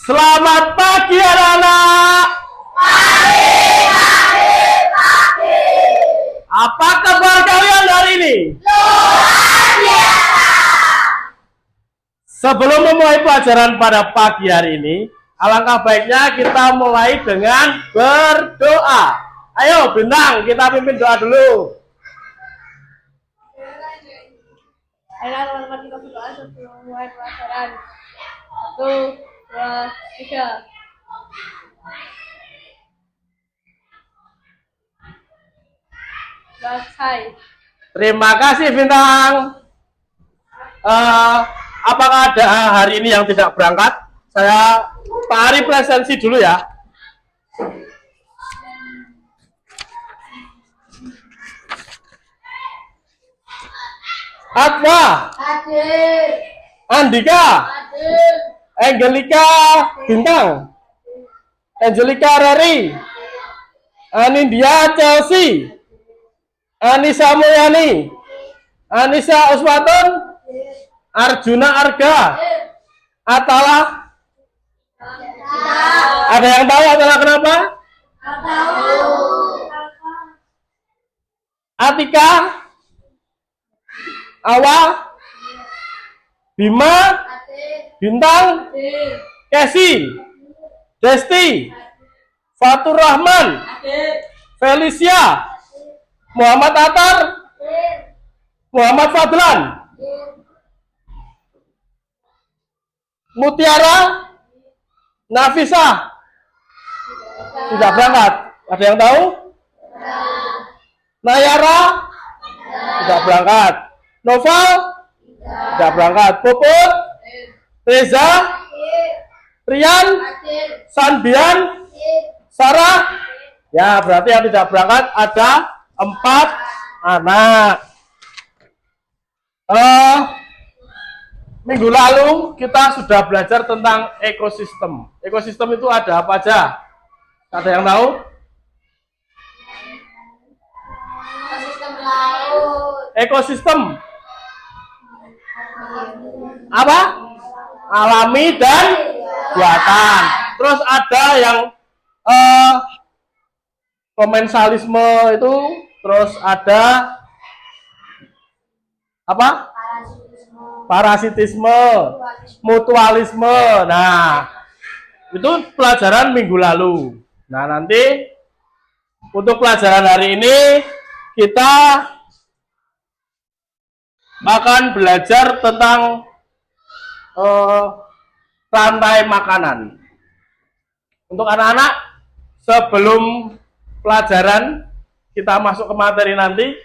Selamat pagi anak-anak. Pagi. Apa kabar kalian hari ini? Luar biasa. Sebelum memulai pelajaran pada pagi hari ini, alangkah baiknya kita mulai dengan berdoa. Ayo Bintang, kita pimpin doa dulu. Ayo teman-teman, kita berdoa sebelum mulai pelajaran. 1, 2, 3. Selesai. Terima kasih Bintang. Apakah ada hari ini yang tidak berangkat? Saya Pak Ari presensi dulu ya. Atwa, Hadir. Andika, Hadir. Angelika Bintang, Angelika Rari, Anindya Chelsea, Anissa Mulyani, Anissa Uswatun, Arjuna Arga, Atala. Ada yang tahu Atala kenapa? Atika, Awa, Bima, Bintang, Kesi, Desti, Fatur Rahman, Felicia, Muhammad Atar, Muhammad Fadlan, Mutiara, Nafisa. Tidak berangkat. Ada yang tahu? Nayara tidak berangkat. Noval tidak berangkat. Puput, Reza, Rian, Sanbian, Sarah. Ya, berarti yang tidak berangkat ada 4 anak. Minggu lalu kita sudah belajar tentang ekosistem. Ekosistem itu ada apa aja? Ada yang tahu? Ekosistem laut. Ekosistem apa? Alami dan buatan. Terus ada yang komensalisme itu, terus ada apa? Parasitisme, mutualisme. Nah, itu pelajaran minggu lalu. Nah, nanti untuk pelajaran hari ini kita akan belajar tentang rantai makanan. Untuk anak-anak, sebelum pelajaran kita masuk ke materi nanti,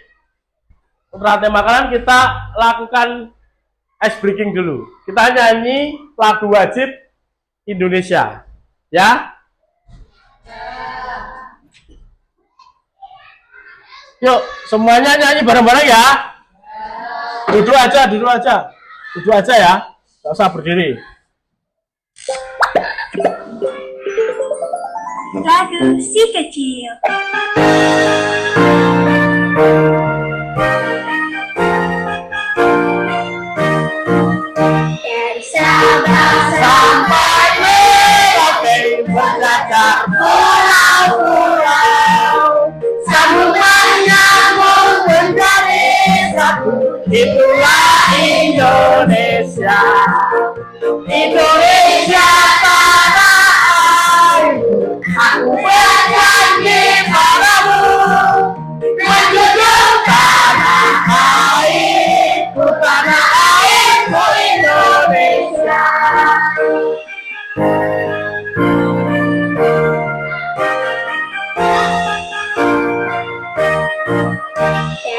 untuk rantai makanan kita lakukan ice breaking dulu. Kita nyanyi lagu wajib Indonesia, ya. Yuk, semuanya nyanyi bareng-bareng ya. Duduk aja ya. Gak usah berdiri. Lagu si kecil. Dari Sabang Sampai Merauke berjajar pulau-pulau, sambungan nyambung menjadi satu. Itulah Indonesia. Indonesia tanah airku. Aku berjanji padamu, menjunjung tanah airku, tanah airku Indonesia.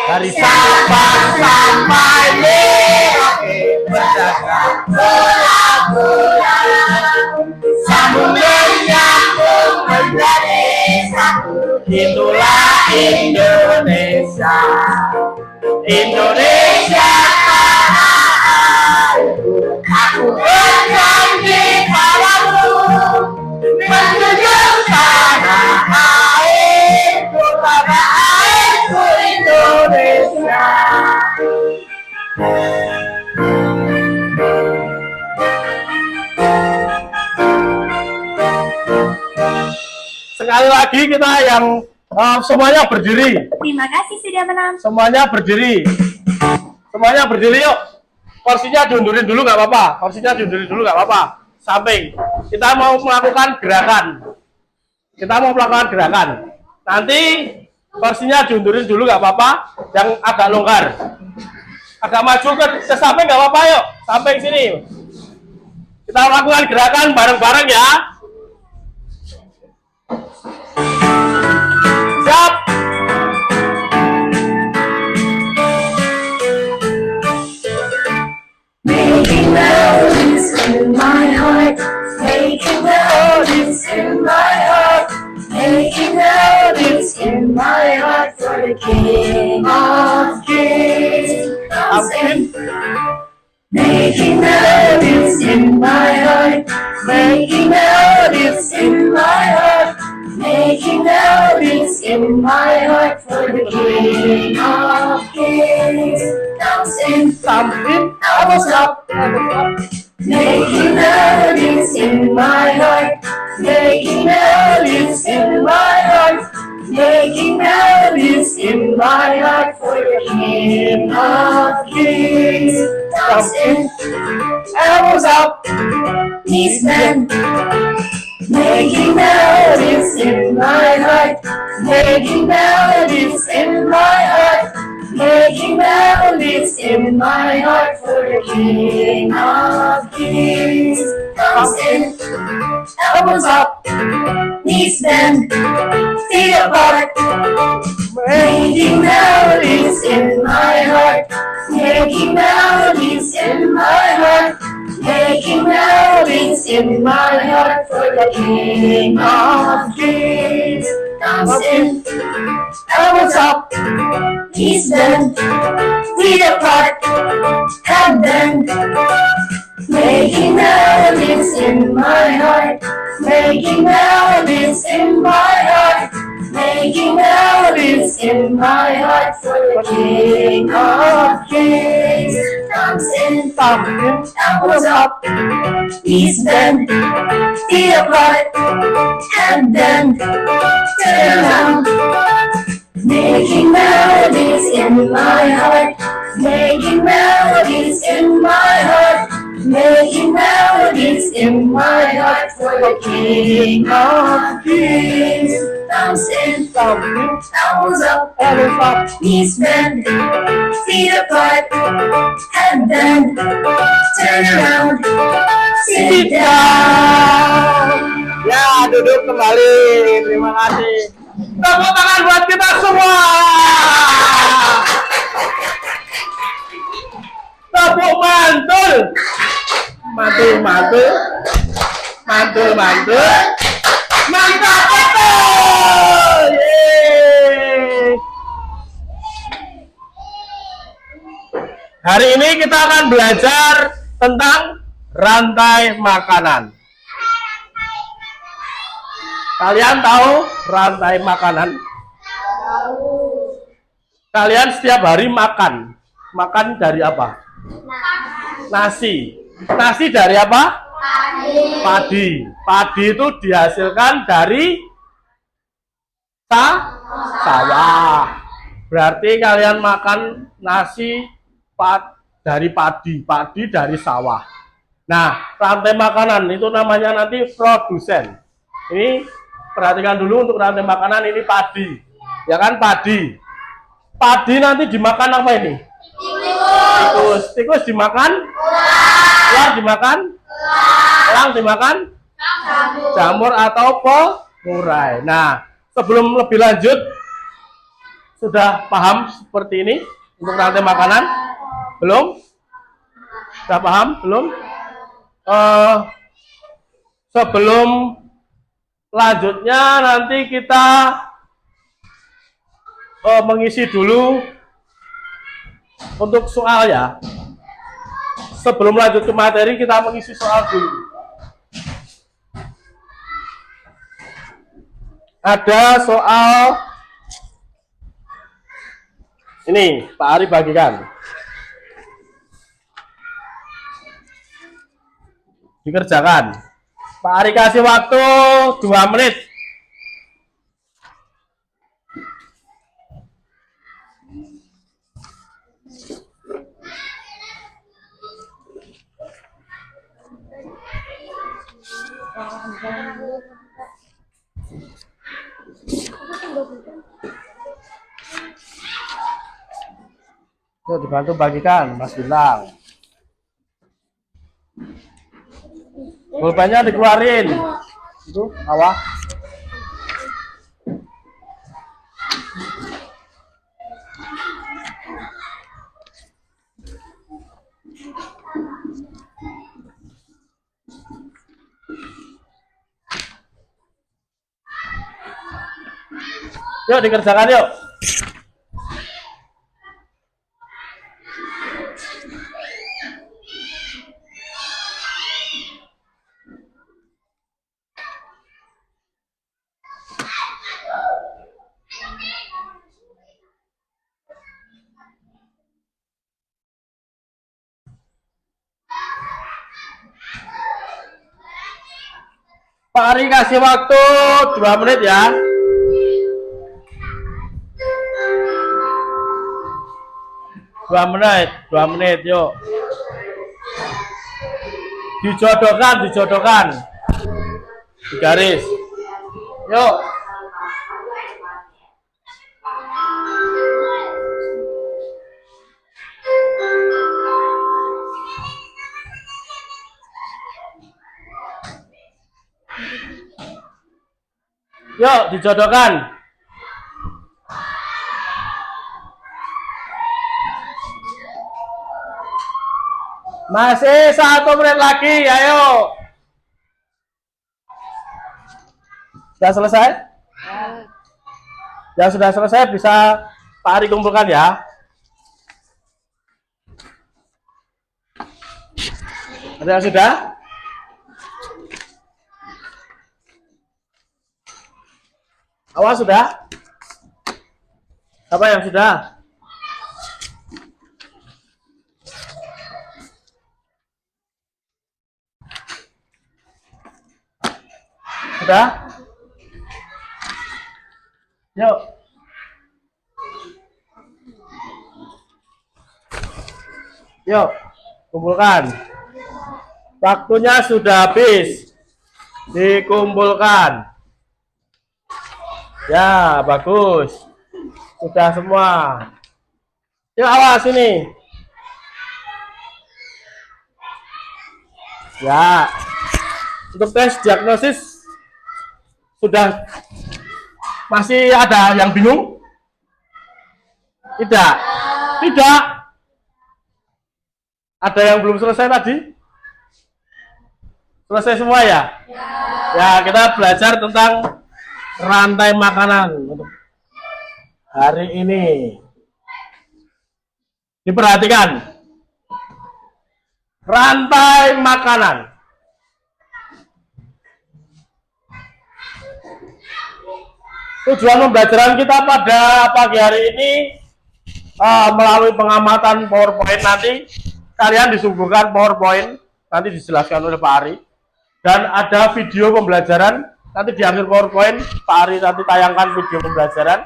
Dari Sabang sampai Merauke berdagang pulau-pulau, sambung menyambung menjadi satu. Itulah Indonesia. Indonesia tanah airku. Aku berjanji padamu, menjunjung tanah airku, tanah airku Indonesia. sekali lagi kita yang semuanya berdiri. Terima kasih sudah menonton. Semuanya berdiri. Semuanya berdiri yuk. Kursinya diundurin dulu nggak apa-apa. Kursinya diundurin dulu nggak apa-apa. Samping. Kita mau melakukan gerakan. Kita mau melakukan gerakan. Nanti kursinya diundurin dulu nggak apa-apa. Yang agak longgar. Agak maju ke samping nggak apa-apa yuk. Samping sini. Kita lakukan gerakan bareng-bareng ya. Siap. Making melodies in my heart, making melodies in my heart, making melodies in my heart for the King of Kings. Making melodies in my heart, making melodies in my heart, making melodies in my heart for the King of Kings. Comes in, elbows up, making melodies in my heart, making melodies in my heart, making melodies in my heart for the King of Kings. Comes in, elbows up, knees bent, making melodies in my heart, making melodies in my heart, making melodies in my heart for the King of Kings. Comes in, elbows up, knees bent, feet apart, making melodies in my heart, making melodies in my heart, making melodies in my heart for the King of Kings. Comes in, elbows up, knees bent, feet apart, head bent, making melodies in my heart, making melodies in my heart, making melodies in my heart for the King of Kings. Comes in, elbows up, knees bent, feet apart, head bent, turn around, making melodies in my heart, making melodies in my heart, making melodies in my heart for the King of Kings. Comes in, elbows up, knees bent, feet apart, head bent, turn around, sit down. Ya, duduk kembali. Terima kasih. Tepuk tangan buat kita semua. Tepuk mantul. Mantul, mantul. Mantul, mantul. Mantap betul. Yeay. Hari ini kita akan belajar tentang rantai makanan. Kalian tahu rantai makanan? Tahu. Kalian setiap hari makan. Makan dari apa? Nasi. Nasi dari apa? Padi. Padi itu dihasilkan dari sawah. Berarti kalian makan nasi dari padi. Padi dari sawah. Nah, rantai makanan itu namanya nanti produsen. Ini perhatikan dulu untuk rantai makanan, ini padi. Ya kan, padi. Padi nanti dimakan apa ini? Tikus. Tikus dimakan? Ular dimakan? Elang dimakan? Jamur atau pengurai. Nah, sebelum lebih lanjut, sudah paham seperti ini untuk rantai makanan? Belum? Sudah paham? Belum? Sebelum lanjutnya nanti kita mengisi dulu untuk soal ya. Sebelum lanjut ke materi kita mengisi soal dulu. Ada soal ini, Pak Ari bagikan. Dikerjakan. Pak Ari kasih waktu 2 menit. Yuk dibantu bagikan, Mas Bilang. Pulpennya dikeluarin. Itu bawah. Yuk dikerjakan yuk. Pak Ari kasih waktu 2 menit ya. Dua menit, yuk. Dijodohkan. Di garis. Yuk. Yuk, dijodohkan. Masih 1 menit lagi, ayo. Sudah selesai? Yang sudah selesai bisa Pak Ari kumpulkan ya. Ada yang sudah? Awas sudah? Apa yang sudah? Sudah? Yuk. Yuk, kumpulkan. Waktunya sudah habis. Dikumpulkan. Ya, bagus. Sudah semua. Yuk, awas ini. Ya. Untuk tes diagnosis sudah masih ada yang bingung? Tidak. Tidak. Ada yang belum selesai tadi? Selesai semua ya? Ya, kita belajar tentang rantai makanan untuk hari ini. Diperhatikan. Rantai makanan. Tujuan pembelajaran kita pada pagi hari ini melalui pengamatan PowerPoint nanti kalian disuguhkan PowerPoint nanti dijelaskan oleh Pak Ari dan ada video pembelajaran nanti di akhir PowerPoint Pak Ari nanti tayangkan video pembelajaran.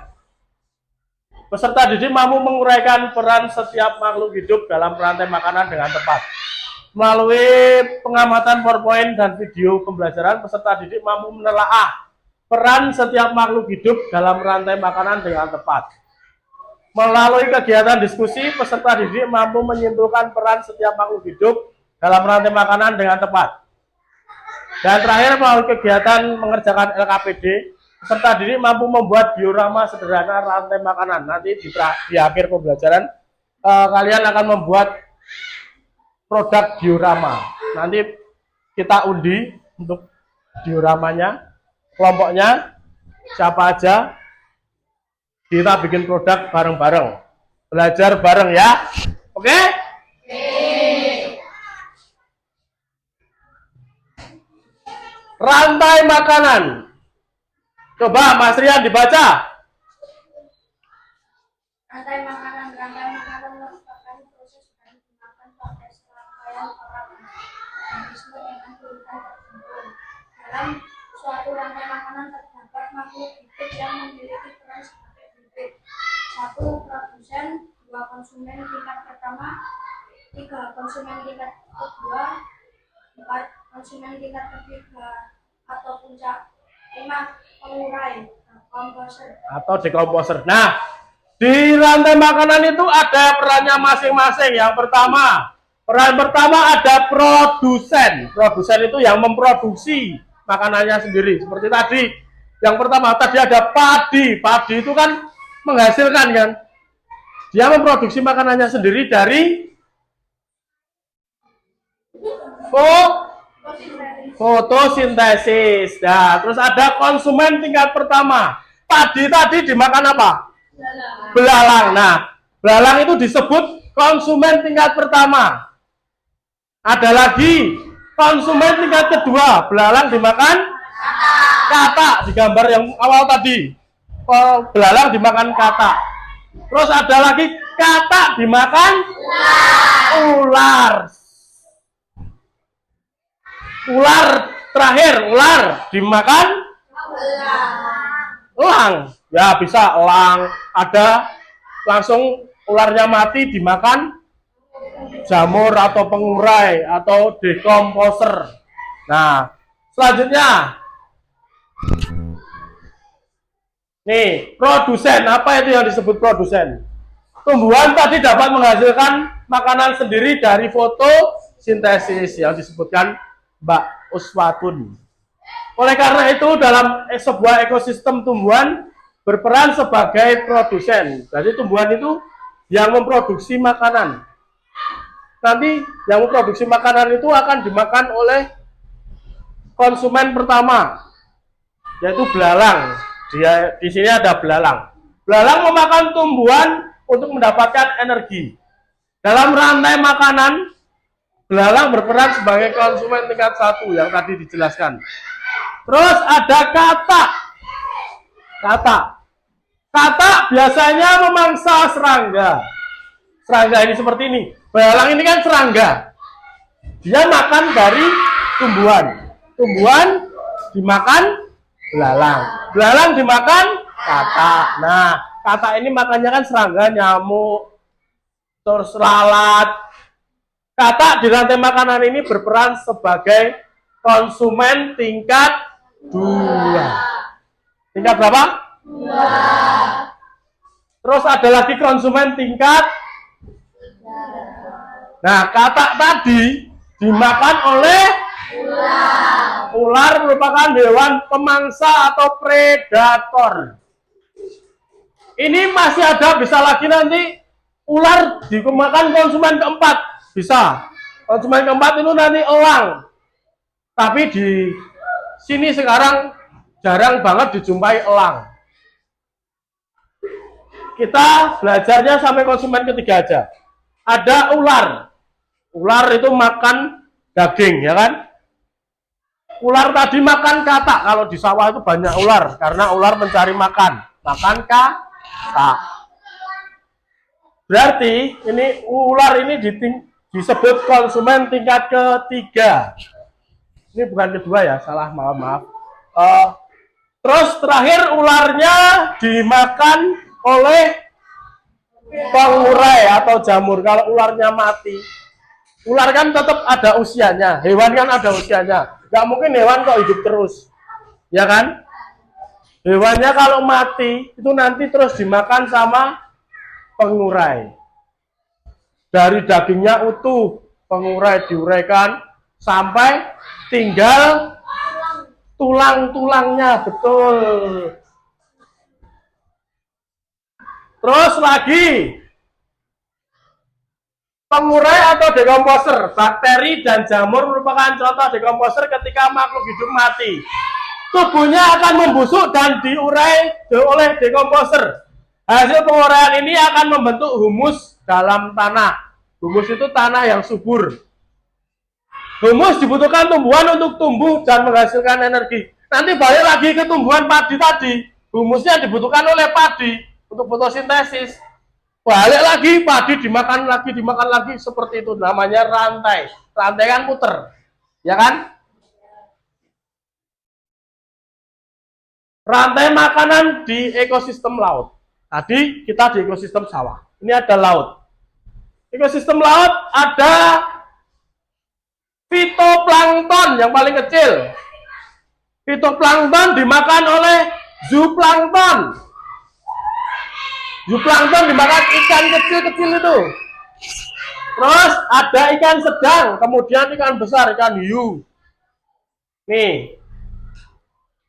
Peserta didik mampu menguraikan peran setiap makhluk hidup dalam rantai makanan dengan tepat. Melalui pengamatan PowerPoint dan video pembelajaran peserta didik mampu menelaah peran setiap makhluk hidup dalam rantai makanan dengan tepat. Melalui kegiatan diskusi, peserta didik mampu menyimpulkan peran setiap makhluk hidup dalam rantai makanan dengan tepat. Dan terakhir, melalui kegiatan mengerjakan LKPD, peserta didik mampu membuat diorama sederhana rantai makanan. Nanti di akhir pembelajaran, kalian akan membuat produk diorama. Nanti kita undi untuk dioramanya. Kelompoknya siapa aja, kita bikin produk bareng-bareng, belajar bareng ya, oke? Rantai makanan, coba Mas Rian dibaca. Rantai makanan merupakan proses dari dimakan pada serangkaian organisme dengan urutan tertentu. Dalam suatu rantai makanan terdapat makhluk hidup yang memiliki peran sebagai berikut: 1. Produsen, 2. Konsumen tingkat pertama, 3. Konsumen tingkat kedua, 4. Konsumen tingkat ketiga. atau puncak 5 pengurai komposer. Atau dekomposer. Nah, di rantai makanan itu ada perannya masing-masing. Yang pertama, peran pertama ada produsen. Produsen itu yang memproduksi makanannya sendiri. Seperti tadi, yang pertama tadi ada padi. Padi itu kan menghasilkan kan. Dia memproduksi makanannya sendiri dari fotosintesis. Nah, terus ada konsumen tingkat pertama. Padi tadi dimakan apa? Belalang. Nah, belalang itu disebut konsumen tingkat pertama. Ada lagi konsumen tingkat kedua. Belalang dimakan katak, di gambar yang awal tadi. Belalang dimakan katak. Terus ada lagi katak dimakan ular. Ular terakhir, ular dimakan elang. Ya bisa elang, ada langsung ularnya mati dimakan jamur atau pengurai atau dekomposer. Nah, selanjutnya nih, produsen. Apa itu yang disebut produsen? Tumbuhan tadi dapat menghasilkan makanan sendiri dari fotosintesis yang disebutkan Mbak Uswatun. Oleh karena itu, dalam sebuah ekosistem tumbuhan berperan sebagai produsen. Jadi tumbuhan itu yang memproduksi makanan. Nanti yang memproduksi makanan itu akan dimakan oleh konsumen pertama, yaitu belalang. Di sini ada belalang. Belalang memakan tumbuhan untuk mendapatkan energi. Dalam rantai makanan, belalang berperan sebagai konsumen tingkat 1 yang tadi dijelaskan. Terus ada katak. Katak biasanya memangsa serangga. Serangga ini seperti ini. Belalang ini kan serangga. Dia makan dari tumbuhan. Tumbuhan dimakan belalang. Belalang dimakan katak. Nah, katak ini makannya kan serangga, nyamuk, terus lalat. Katak di rantai makanan ini berperan sebagai konsumen tingkat 2. Tingkat berapa? 2. Terus ada lagi konsumen tingkat. Nah, katak tadi dimakan oleh ular. Ular merupakan hewan pemangsa atau predator. Ini masih ada, bisa lagi nanti ular dimakan konsumen keempat. Bisa. Konsumen keempat itu nanti elang. Tapi di sini sekarang jarang banget dijumpai elang. Kita belajarnya sampai konsumen ketiga aja. Ada ular. Ular itu makan daging, ya kan? Ular tadi makan katak. Kalau di sawah itu banyak ular, karena ular mencari makan. Makan katak. Berarti ini ular ini disebut konsumen tingkat ketiga. Ini bukan kedua ya, salah, maaf. Terus terakhir ularnya dimakan oleh pengurai atau jamur. Kalau ularnya mati, ular kan tetap ada usianya, hewan kan ada usianya. Gak mungkin hewan kok hidup terus, ya kan? Hewannya kalau mati itu nanti terus dimakan sama pengurai. Dari dagingnya utuh, pengurai diuraikan sampai tinggal tulang-tulangnya, betul. Terus lagi, pengurai atau dekomposer. Bakteri dan jamur merupakan contoh dekomposer ketika makhluk hidup mati. Tubuhnya akan membusuk dan diurai oleh dekomposer. Hasil penguraian ini akan membentuk humus dalam tanah. Humus itu tanah yang subur. Humus dibutuhkan tumbuhan untuk tumbuh dan menghasilkan energi. Nanti balik lagi ke tumbuhan padi tadi. Humusnya dibutuhkan oleh padi untuk fotosintesis. Balik lagi, padi dimakan lagi, seperti itu. Namanya rantai. Rantai kan muter, ya kan? Rantai makanan di ekosistem laut. Tadi kita di ekosistem sawah. Ini ada laut. Ekosistem laut ada fitoplankton yang paling kecil. Fitoplankton dimakan oleh zooplankton. Zooplankton dimakan ikan kecil-kecil itu. Terus ada ikan sedang, kemudian ikan besar, ikan hiu. Nih,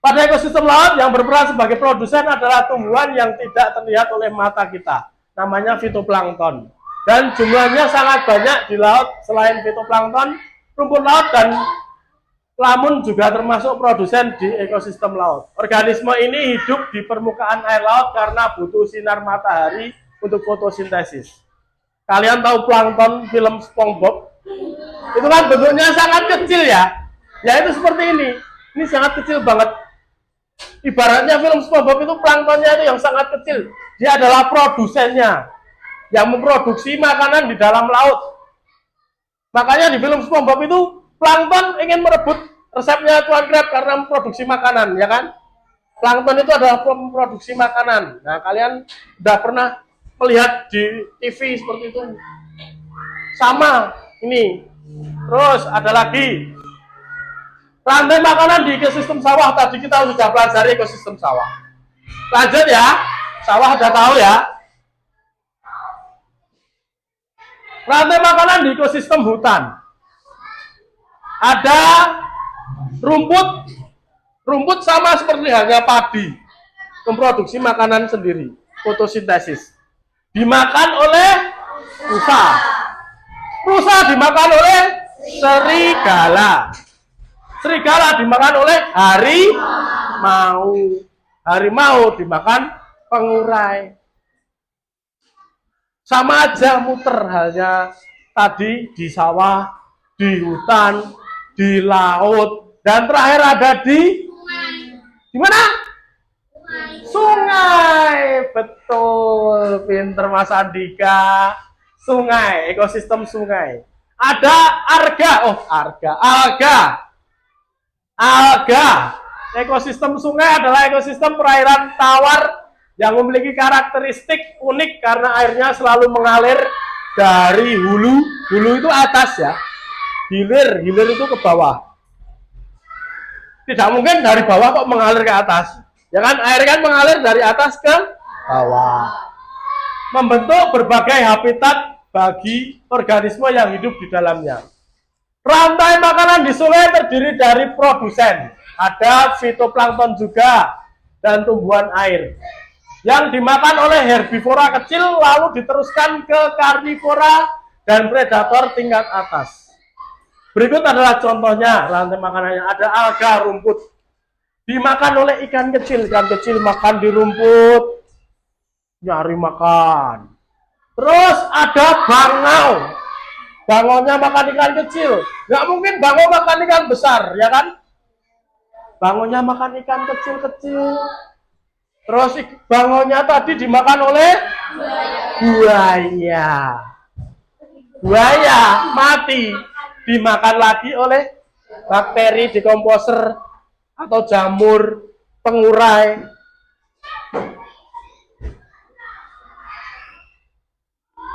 pada ekosistem laut yang berperan sebagai produsen adalah tumbuhan yang tidak terlihat oleh mata kita. Namanya fitoplankton. Dan jumlahnya sangat banyak di laut. Selain fitoplankton, rumput laut dan lamun juga termasuk produsen di ekosistem laut. Organisme ini hidup di permukaan air laut karena butuh sinar matahari untuk fotosintesis. Kalian tahu plankton film SpongeBob? Itu kan bentuknya sangat kecil ya. Ya itu seperti ini. Ini sangat kecil banget. Ibaratnya film SpongeBob itu planktonnya itu yang sangat kecil. Dia adalah produsennya yang memproduksi makanan di dalam laut. Makanya di film SpongeBob itu plankton ingin merebut resepnya Tuan Crab karena memproduksi makanan, ya kan? Plankton itu adalah memproduksi makanan. Nah, kalian udah pernah melihat di TV seperti itu. Sama ini. Terus ada lagi rantai makanan di ekosistem sawah. Tadi kita sudah pelajari ekosistem sawah. Lanjut ya. Sawah udah tahu ya. Rantai makanan di ekosistem hutan. Ada rumput. Rumput sama seperti halnya padi. Memproduksi makanan sendiri. Fotosintesis. Dimakan oleh rusa. Rusa dimakan oleh serigala. Serigala dimakan oleh harimau. Harimau dimakan pengurai. Sama aja muter halnya tadi di sawah, di hutan, di laut, dan terakhir ada di mana? Sungai. Betul, pinter Mas Andika. Sungai, ekosistem sungai. Ada alga. Ekosistem sungai adalah ekosistem perairan tawar yang memiliki karakteristik unik karena airnya selalu mengalir dari hulu itu atas ya, hilir itu ke bawah. Tidak mungkin dari bawah kok mengalir ke atas, ya kan? Air kan mengalir dari atas ke bawah, membentuk berbagai habitat bagi organisme yang hidup di dalamnya. Rantai makanan di sungai terdiri dari produsen, ada fitoplankton juga, dan tumbuhan air yang dimakan oleh herbivora kecil lalu diteruskan ke karnivora dan predator tingkat atas. Berikut adalah contohnya rantai makanannya. Ada alga, rumput, dimakan oleh ikan kecil makan di rumput, nyari makan. Terus ada bangau. Bangonya makan ikan kecil. Nggak mungkin bangau makan ikan besar, ya kan? Bangonya makan ikan kecil-kecil. Terus bangonya tadi dimakan oleh buaya. Buaya mati, dimakan lagi oleh bakteri dekomposer atau jamur pengurai.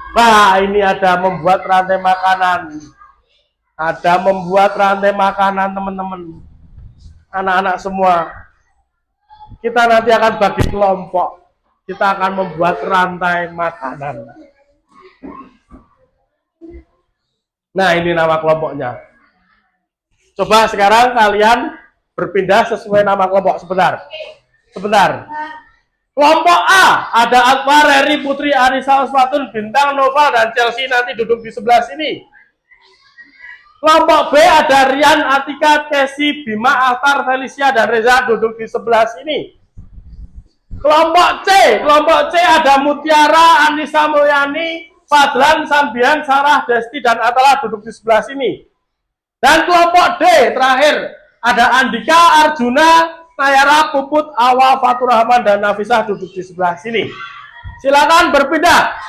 Nah, ini ada membuat rantai makanan. Ada membuat rantai makanan, teman-teman. Anak-anak semua. Kita nanti akan bagi kelompok. Kita akan membuat rantai makanan. Nah, ini nama kelompoknya. Coba sekarang kalian berpindah sesuai nama kelompok. Sebentar. Kelompok A, ada Akbar, Reri, Putri, Arisa, Uswatun, Bintang, Noval, dan Chelsea nanti duduk di sebelah sini. Kelompok B ada Rian, Atika, Kesi, Bima, Akhtar, Felicia, dan Reza duduk di sebelah sini. Kelompok C ada Mutiara, Anissa, Mulyani, Fadlan, Sambian, Sarah, Desti, dan Atala duduk di sebelah sini. Dan kelompok D terakhir ada Andika, Arjuna, Nayara, Puput, Awa, Fatur Rahman, dan Nafisah duduk di sebelah sini. Silakan berpindah.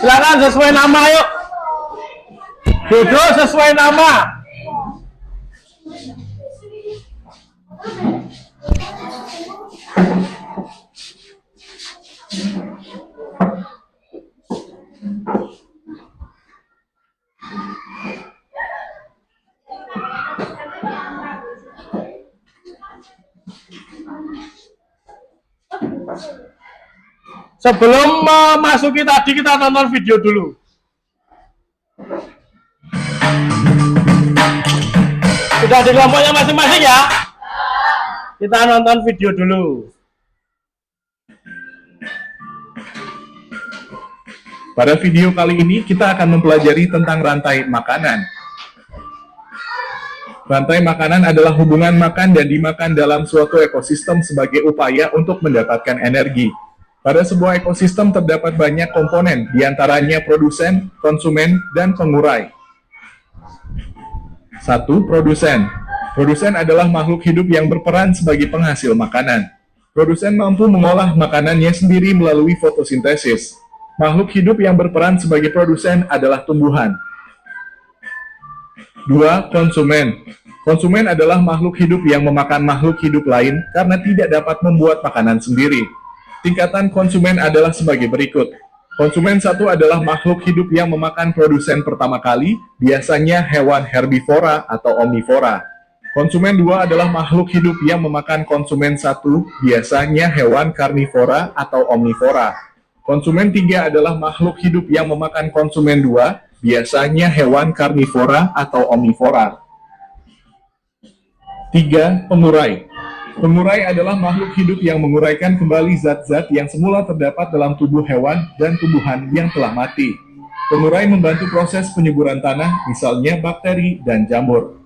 Silakan sesuai nama, yuk. Duduk sesuai nama. Sebelum memasuki tadi kita tonton video dulu. Sudah di kelompoknya masing-masing ya? Kita nonton video dulu. Pada video kali ini kita akan mempelajari tentang rantai makanan. Rantai makanan adalah hubungan makan dan dimakan dalam suatu ekosistem sebagai upaya untuk mendapatkan energi. Pada sebuah ekosistem terdapat banyak komponen, diantaranya produsen, konsumen, dan pengurai. 1. Produsen. Produsen adalah makhluk hidup yang berperan sebagai penghasil makanan. Produsen mampu mengolah makanannya sendiri melalui fotosintesis. Makhluk hidup yang berperan sebagai produsen adalah tumbuhan. 2. Konsumen. Konsumen adalah makhluk hidup yang memakan makhluk hidup lain karena tidak dapat membuat makanan sendiri. Tingkatan konsumen adalah sebagai berikut. Konsumen 1 adalah makhluk hidup yang memakan produsen pertama kali, biasanya hewan herbivora atau omnivora. Konsumen 2 adalah makhluk hidup yang memakan konsumen 1, biasanya hewan karnivora atau omnivora. Konsumen 3 adalah makhluk hidup yang memakan konsumen 2, biasanya hewan karnivora atau omnivora. 3. Pengurai. Pengurai adalah makhluk hidup yang menguraikan kembali zat-zat yang semula terdapat dalam tubuh hewan dan tumbuhan yang telah mati. Pengurai membantu proses penyuburan tanah, misalnya bakteri dan jamur.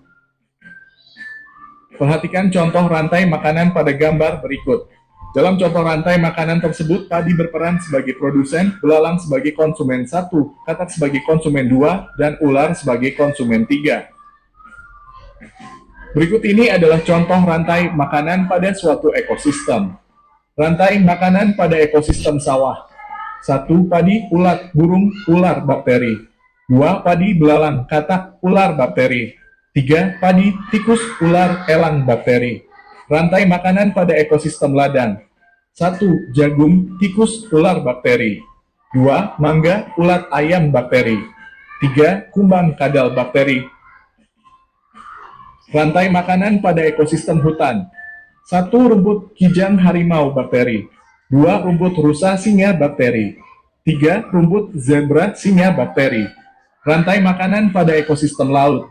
Perhatikan contoh rantai makanan pada gambar berikut. Dalam contoh rantai makanan tersebut, padi berperan sebagai produsen, belalang sebagai konsumen 1, katak sebagai konsumen 2, dan ular sebagai konsumen 3. Berikut ini adalah contoh rantai makanan pada suatu ekosistem. Rantai makanan pada ekosistem sawah. 1. Padi, ulat, burung, ular, bakteri. 2. Padi, belalang, katak, ular, bakteri. 3. Padi, tikus, ular, elang, bakteri. Rantai makanan pada ekosistem ladang. 1. Jagung, tikus, ular, bakteri. 2. Mangga, ulat, ayam, bakteri. 3. Kumbang, kadal, bakteri. Rantai makanan pada ekosistem hutan. 1. Rumput kijang, harimau, bakteri. 2. Rumput rusa, singa, bakteri. 3. Rumput zebra, singa, bakteri. Rantai makanan pada ekosistem laut.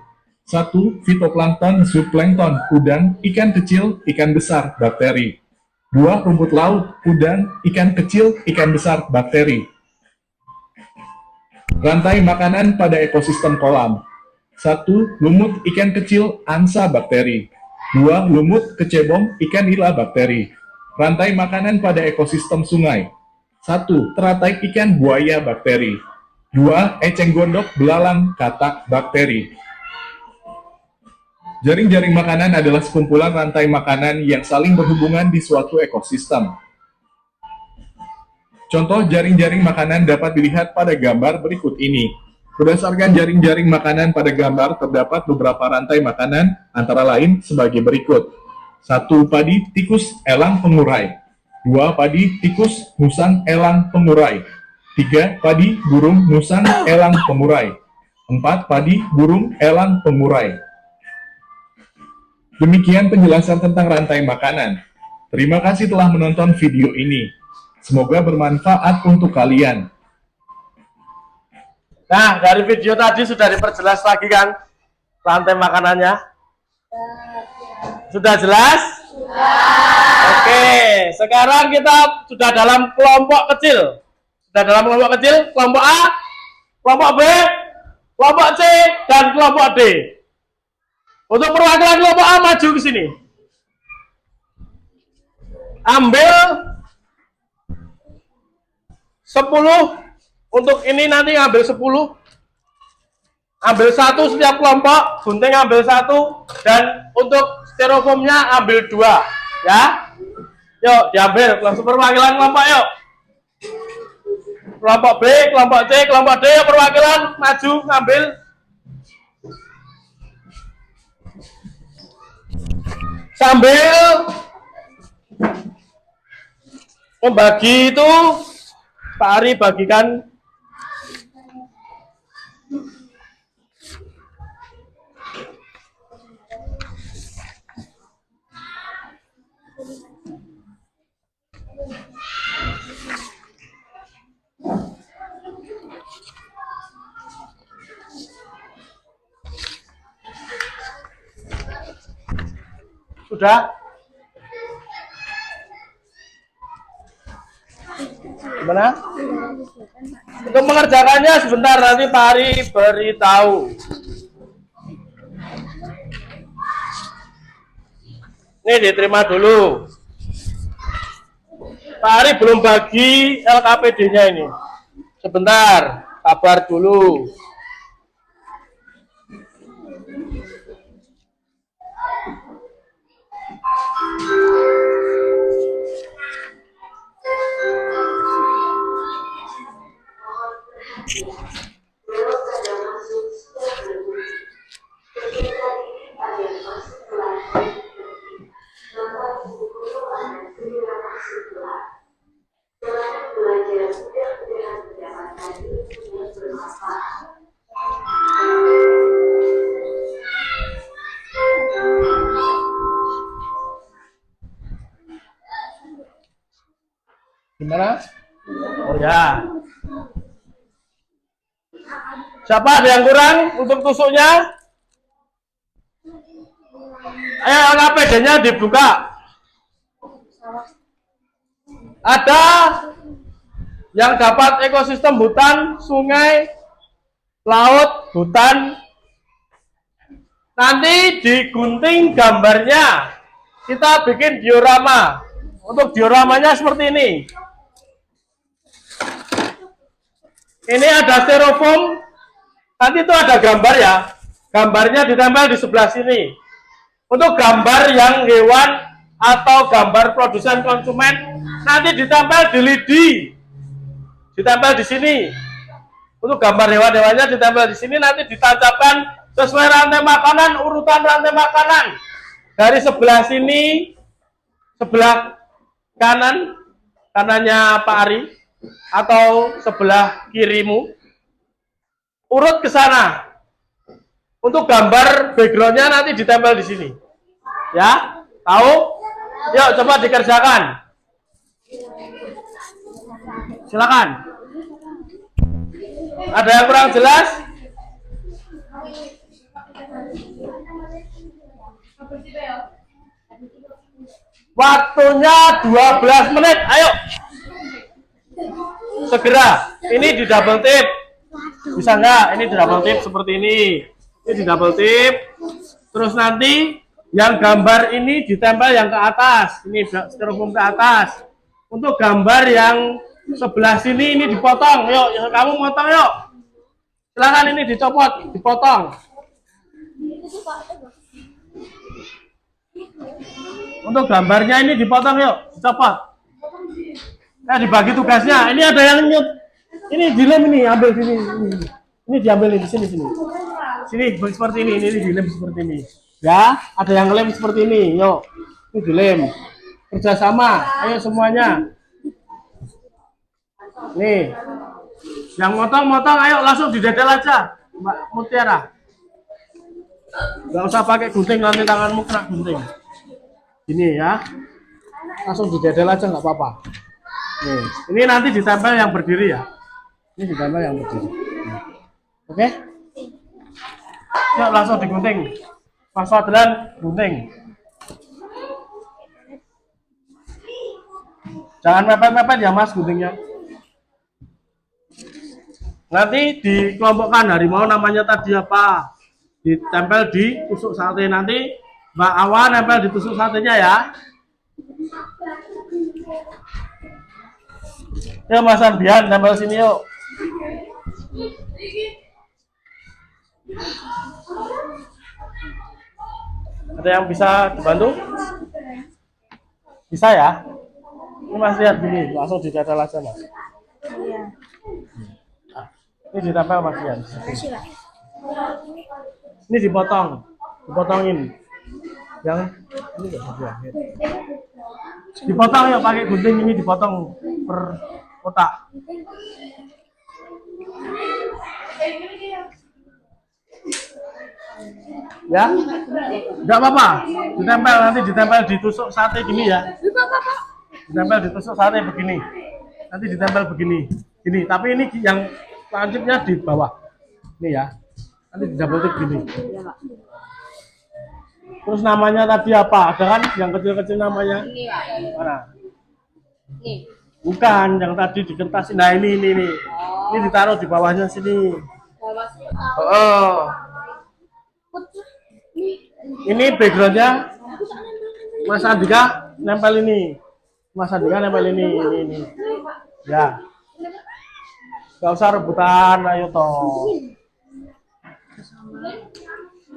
1. Fitoplankton, zooplankton, udang, ikan kecil, ikan besar, bakteri. 2. Rumput laut, udang, ikan kecil, ikan besar, bakteri. Rantai makanan pada ekosistem kolam. 1. Lumut, ikan kecil, angsa, bakteri. 2. Lumut, kecebong, ikan nila, bakteri. Rantai makanan pada ekosistem sungai. 1. Teratai ikan, buaya, bakteri. 2. Eceng gondok, belalang, katak, bakteri. Jaring-jaring makanan adalah sekumpulan rantai makanan yang saling berhubungan di suatu ekosistem. Contoh jaring-jaring makanan dapat dilihat pada gambar berikut ini. Berdasarkan jaring-jaring makanan pada gambar, terdapat beberapa rantai makanan, antara lain sebagai berikut. 1. Padi, tikus, elang, pengurai. 2. Padi, tikus, musang, elang, pengurai. 3. Padi, burung, musang, elang, pengurai. 4. Padi, burung, elang, pengurai. Demikian penjelasan tentang rantai makanan. Terima kasih telah menonton video ini. Semoga bermanfaat untuk kalian. Nah, dari video tadi sudah diperjelas lagi kan rantai makanannya? Sudah jelas? Oke, sekarang kita sudah dalam kelompok kecil. Sudah dalam kelompok kecil, kelompok A, kelompok B, kelompok C, dan kelompok D. Untuk perwakilan kelompok A maju ke sini. Ambil 10. Untuk ini nanti ambil 10. Ambil 1 setiap kelompok, gunting ambil 1, dan untuk styrofoamnya ambil 2. Ya. Yuk, diambil langsung perwakilan kelompok yuk. Kelompok B, kelompok C, kelompok D, perwakilan maju ngambil. Sambil membagi itu, Pak Ari bagikan. Sudah? Gimana? Untuk mengerjakannya sebentar, nanti Pak Ari beritahu. Ini diterima dulu. Pak Ari belum bagi LKPD-nya ini. Sebentar, sabar dulu. Gimana? Oh ya. Siapa ada yang kurang untuk tusuknya? Ayo LKPD-nya dibuka. Ada yang dapat ekosistem hutan, sungai, laut, hutan. Nanti digunting gambarnya. Kita bikin diorama. Untuk dioramanya seperti ini. Ini ada styrofoam. Nanti itu ada gambar ya. Gambarnya ditempel di sebelah sini. Untuk gambar yang hewan atau gambar produsen konsumen nanti ditempel di lidi. Ditempel di sini. Untuk gambar hewan-hewannya ditempel di sini, nanti ditancapkan sesuai rantai makanan, urutan rantai makanan. Dari sebelah sini, sebelah kanan, kanannya Pak Ari, atau sebelah kirimu, urut ke sana. Untuk gambar backgroundnya nanti ditempel di sini. Ya, tahu? Yuk coba dikerjakan. Silakan. Ada yang kurang jelas? Waktunya 12 menit. Ayo. Segera. Ini di double tip. Bisa nggak? Ini di double tip seperti ini. Ini di double tip. Terus nanti yang gambar ini ditempel yang ke atas. Ini styrofoam ke atas. Untuk gambar yang sebelah sini ini dipotong. Yuk, kamu potong yuk. Silakan, ini dicopot, dipotong. Untuk gambarnya ini dipotong yuk, dicopot. Nah, dibagi tugasnya. Ini ada yang nyut. Ini dilem, ini ambil sini. Ini diambil di sini sini. Sini seperti ini dilem seperti ini. Ya, ada yang lem seperti ini. Yuk. Ini dilem. Kerjasama. Ayo semuanya. Nih. Yang motong-motong ayo langsung didedel aja, Mbak Mutiara. Nggak usah pakai gunting, nanti tanganmu kena gunting. Gini ya. Langsung didedel aja nggak apa-apa. Nih, ini nanti ditempel yang berdiri ya. Ini ditempel yang berdiri. Oke? Yuk langsung digunting. Mas Fadlan gunting. Jangan mepet-mepet ya Mas guntingnya. Nanti dikelompokkan harimau namanya tadi apa? Ditempel di tusuk sate. Nanti Mbak Awa nempel di tusuk satenya ya. Yuk Mas Arbian nempel sini yuk. Ada yang bisa dibantu? Bisa ya? Ini Mas lihat gini, langsung didadal aja Mas. Iya. Ini ditempel Mas Rian. Ini dipotongin. Yang ini enggak bisa. Dipotong ya pakai gunting, ini dipotong per kotak. Ya, enggak apa-apa. Ditempel, nanti ditempel di tusuk sate gini ya. Ditempel di tusuk sate begini. Nanti ditempel begini. Gini, tapi ini yang lancipnya di bawah. Ini ya. Nanti di double tip gini. Terus namanya tadi apa? Ada kan yang kecil-kecil namanya? Ini Pak. Mana? Ini. Bukan, yang tadi di kertas. Nah ini. Ini ditaruh di bawahnya sini. Oh, Mas. Oh. Ini backgroundnya Mas Andika nempel ini. Mas Andika nempel ini. Ya. Gak usah rebutan, ayo toh.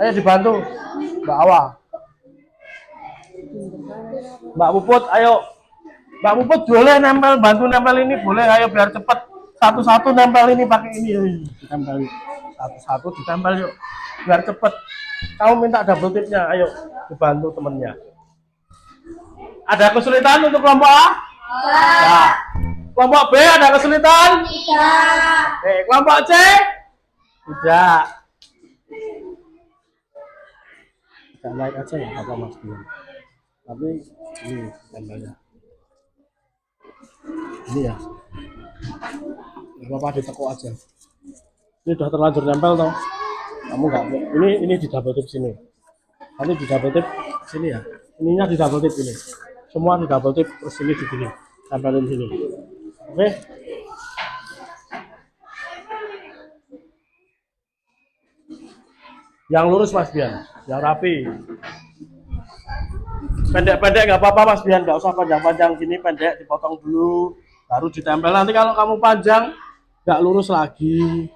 Ayo dibantu, Mbak Awa. Mbak Puput, ayo. Mbak Puput boleh bantu nempel ini, boleh. Ayo biar cepet. Satu-satu nempel ini pakai ini. Ditempel. Satu-satu ditempel yuk. Biar cepet. Kamu minta double tipnya, ayo dibantu temennya. Ada kesulitan untuk kelompok A? Ya. Kelompok B ada kesulitan? Tidak. Kelompok C? Tidak. Tidak naik aja ya, apa Mas Dian? Tapi ini tempelnya. Ini ya. Gak apa-apa ditekuk aja. Ini udah terlanjur nempel toh. Kamu nggak, ini di double tip sini. Nanti di double tip sini ya. Ininya di double tip ini. Semua di double tip terus ini di sini. Tempelin sini. Oke. Yang lurus Mas Bian, yang rapi. Pendek-pendek nggak apa-apa Mas Bian, nggak usah panjang-panjang gini, pendek dipotong dulu, baru ditempel. Nanti kalau kamu panjang nggak lurus lagi.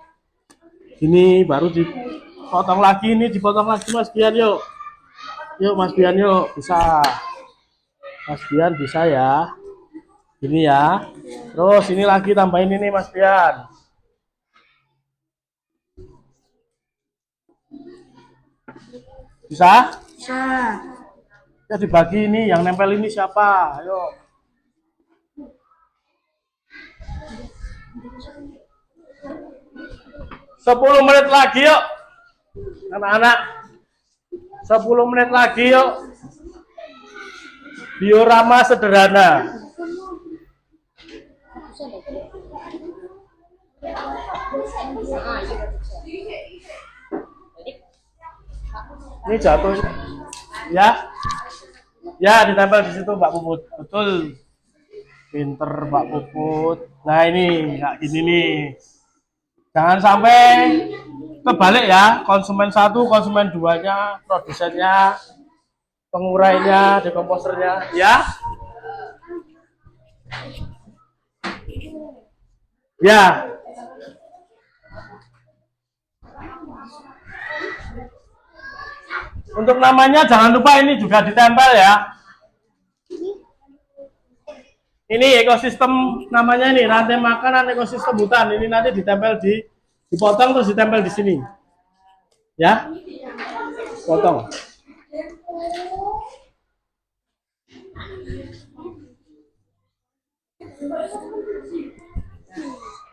Ini baru dipotong lagi, ini dipotong lagi Mas Bian yuk. Yuk Mas Bian yuk, bisa. Mas Bian bisa ya. Ini ya. Terus ini lagi tambahin ini Mas Bian. Bisa? Bisa. Ya dibagi ini, yang nempel ini siapa? Ayo. Sepuluh menit lagi yuk. Anak-anak. 10 menit lagi yuk. Diorama sederhana. Ini jatuh. Ya. Ya, ditempel di situ Mbak Puput. Betul. Pinter Mbak Puput. Nah, ini nggak gini nih. Jangan sampai kebalik ya. Konsumen 1, konsumen 2-nya, produsennya, pengurainya, dekomposernya, ya. Ya. Untuk namanya jangan lupa ini juga ditempel ya. Ini ekosistem namanya ini, rantai makanan ekosistem hutan. Ini nanti ditempel dipotong terus ditempel di sini. Ya. Potong.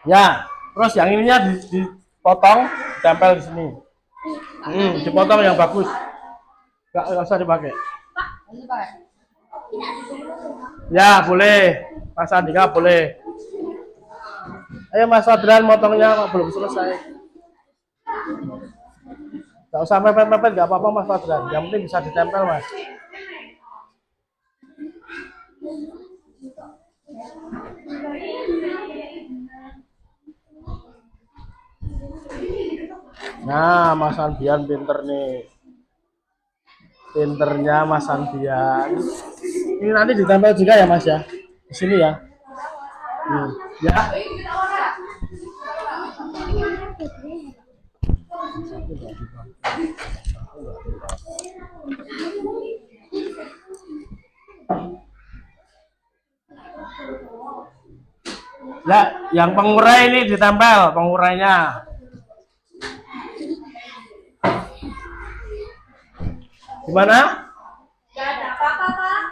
Ya, terus yang ininya dipotong, ditempel di sini. Dipotong yang bagus. Nggak usah dipakai. Ya, boleh. Mas Andika boleh. Ayo Mas Adrian motongnya kok belum selesai. Nggak usah mepet-mepet, nggak apa-apa Mas Adrian. Yang penting bisa ditempel Mas. Nah, Mas Andian pinter nih. Pinternya Mas Andian. Ini nanti ditempel juga ya Mas ya. Di sini ya. Ya. Ya, yang pengurai ini ditempel pengurainya. Gimana? Gak ada apa-apa, Pak.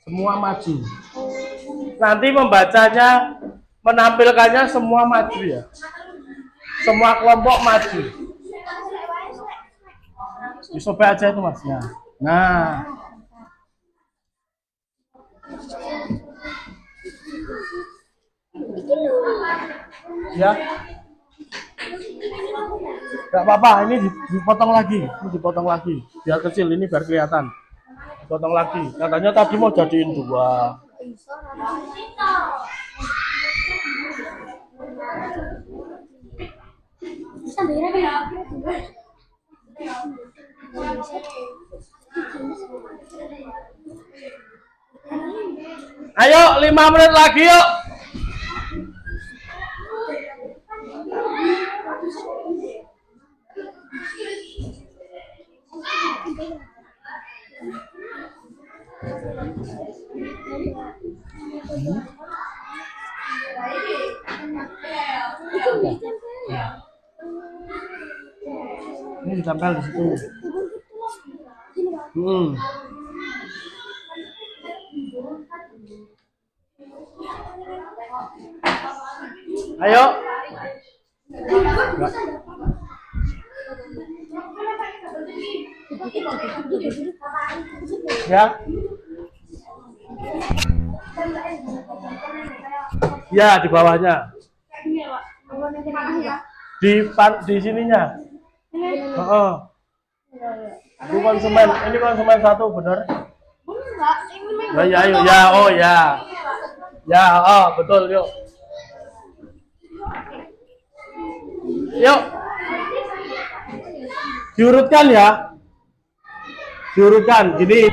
Semua maju. Nanti membacanya, menampilkannya semua maju ya. Semua kelompok maju. Disobek aja itu Mas ya. Nah. Ya. Gak apa-apa, ini dipotong lagi. Ini dipotong lagi. Biar kecil, ini biar kelihatan. Potong lagi. Katanya tadi mau jadiin 2. Ayo, 5 menit lagi yuk. Ini ditempel di situ. Ayo. Ya. Ya, di bawahnya. Di sininya. Ini konsumen 1 bener. Ya, ayo, ya, oh ya. Ya, betul, yuk. Yuk. Diurutkan ya. Diurutkan gini,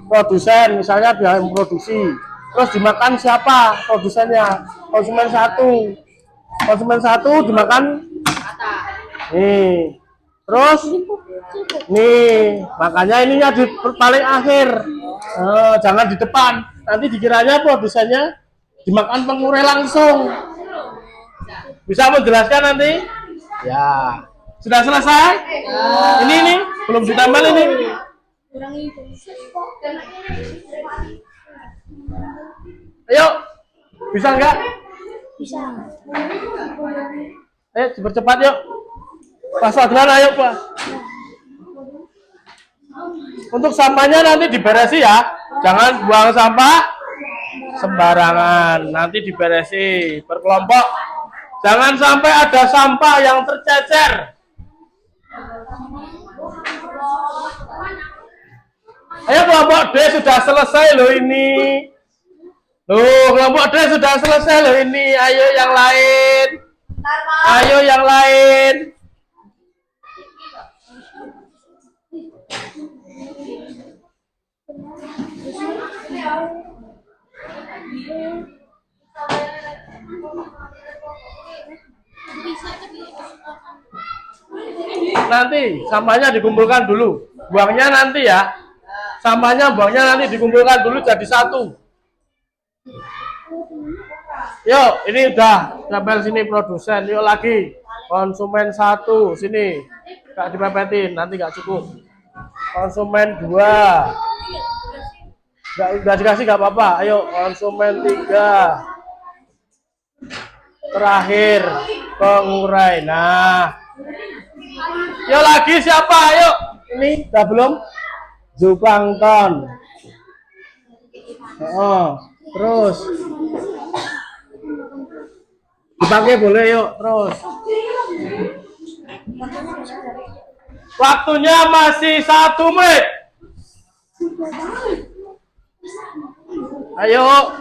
produsen misalnya dia yang produksi. Terus dimakan siapa produsennya? Konsumen 1. Konsumen 1 dimakan. Nih. Terus nih, makanya ininya di paling akhir. Jangan di depan. Nanti dikiranya produsennya dimakan pengurai langsung. Bisa menjelaskan nanti? Ya. Sudah selesai? Ini belum ditambal ini. Ayo. Bisa enggak? Bisa. Ayo cepat yuk. Pas Adlan ayo Pak. Untuk sampahnya nanti diberesi ya. Jangan buang sampah sembarangan. Nanti diberesi berkelompok. Jangan sampai ada sampah yang tercecer. Ayo kelompok D sudah selesai loh ini. Loh, kelompok D sudah selesai loh ini. Ayo yang lain. Ayo yang lain. Nanti sampahnya dikumpulkan dulu. Buangnya nanti ya. Sampahnya buangnya nanti dikumpulkan dulu jadi 1. Yuk, ini udah tabel sini produsen. Yuk lagi. Konsumen 1 sini. Gak dipepetin, nanti gak cukup. Konsumen 2. Gak dikasih gak apa-apa. Ayo konsumen 3. Terakhir pengurai. Nah. Yuk lagi siapa? Ayo. Ini udah belum? Zooplankton. Terus dipakai boleh yuk terus. Waktunya masih 1 menit. Ayo.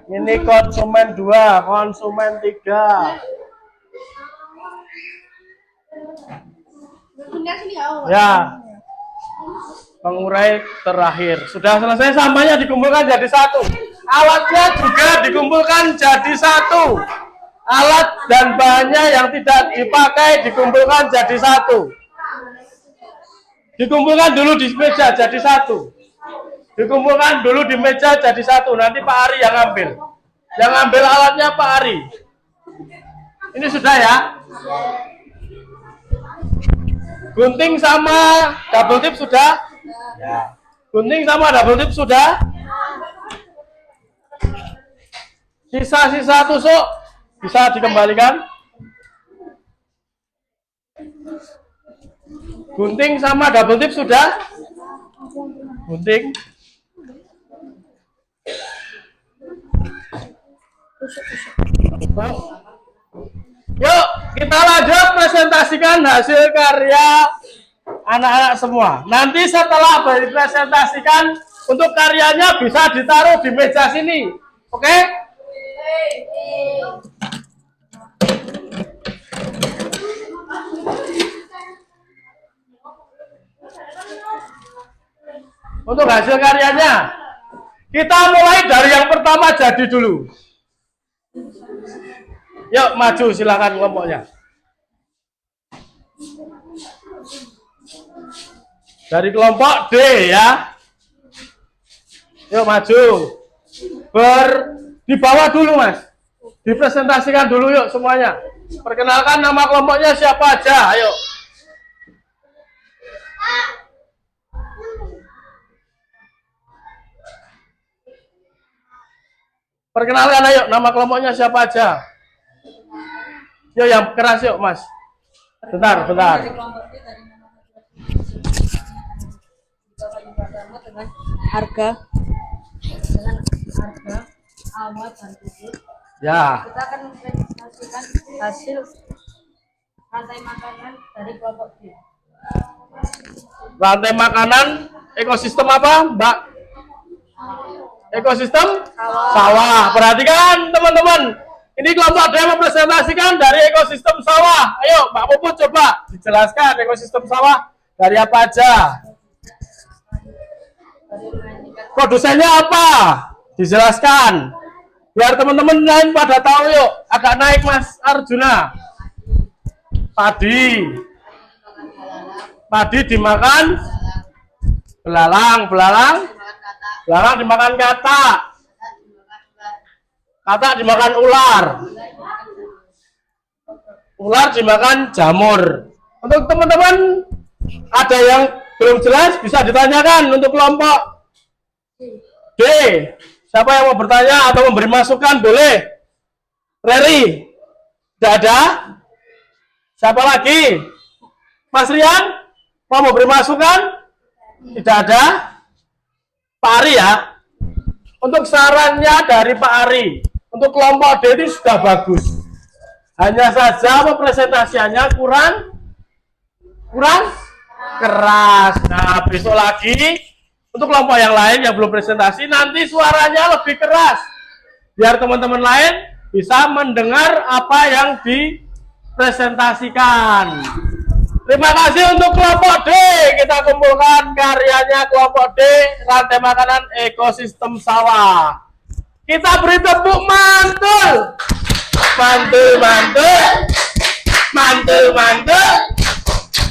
Ini konsumen 2, konsumen 3. Ya. Pengurai terakhir. Sudah selesai sampahnya dikumpulkan jadi 1. Alatnya juga dikumpulkan jadi 1. Alat dan bahannya yang tidak dipakai dikumpulkan jadi 1. Dikumpulkan dulu di meja jadi 1. Dikumpulkan dulu di meja jadi 1. Nanti Pak Ari yang ambil. Yang ambil alatnya Pak Ari. Ini sudah ya. Gunting sama double tip sudah? Ya. Gunting sama double tip sudah? Sisa-sisa tusuk bisa dikembalikan? Gunting sama double tip sudah? Gunting. Yuk, kita lanjut presentasikan hasil karya anak-anak semua. Nanti setelah dipresentasikan, untuk karyanya bisa ditaruh di meja sini. Oke? Untuk hasil karyanya, kita mulai dari yang pertama jadi dulu. Yuk, maju silakan kelompoknya. Dari kelompok D ya. Yuk maju. Di bawah dulu Mas. Dipresentasikan dulu yuk semuanya. Perkenalkan nama kelompoknya siapa aja. Ayo. Perkenalkan ayo nama kelompoknya siapa aja. Yuk yang keras yuk Mas. Bentar. Harga Ahmad dan Putih. Ya. Kita akan mempresentasikan hasil rantai makanan dari kelompok B. Rantai makanan ekosistem apa, Mbak? Ekosistem sawah. Perhatikan teman-teman. Ini kelompok D mempresentasikan dari ekosistem sawah. Ayo, Mbak Puput coba dijelaskan ekosistem sawah dari apa aja. Produsennya apa? Dijelaskan. Biar teman-teman lain pada tahu yuk. Agak naik Mas Arjuna. Padi. Padi dimakan belalang. Belalang dimakan katak. Katak dimakan ular. Ular dimakan jamur. Untuk teman-teman ada yang belum jelas bisa ditanyakan untuk kelompok D. Siapa yang mau bertanya atau memberi masukan boleh. Reri. Tidak ada? Siapa lagi? Mas Rian? Mau memberi masukan? Tidak ada? Pak Ari ya? Untuk sarannya dari Pak Ari, untuk kelompok D itu sudah bagus. Hanya saja presentasinya kurang keras. Nah, besok lagi untuk kelompok yang lain yang belum presentasi nanti suaranya lebih keras. Biar teman-teman lain bisa mendengar apa yang dipresentasikan. Terima kasih untuk kelompok D. Kita kumpulkan karyanya kelompok D, rantai makanan ekosistem sawah. Kita beri tepuk mantul. Mantul.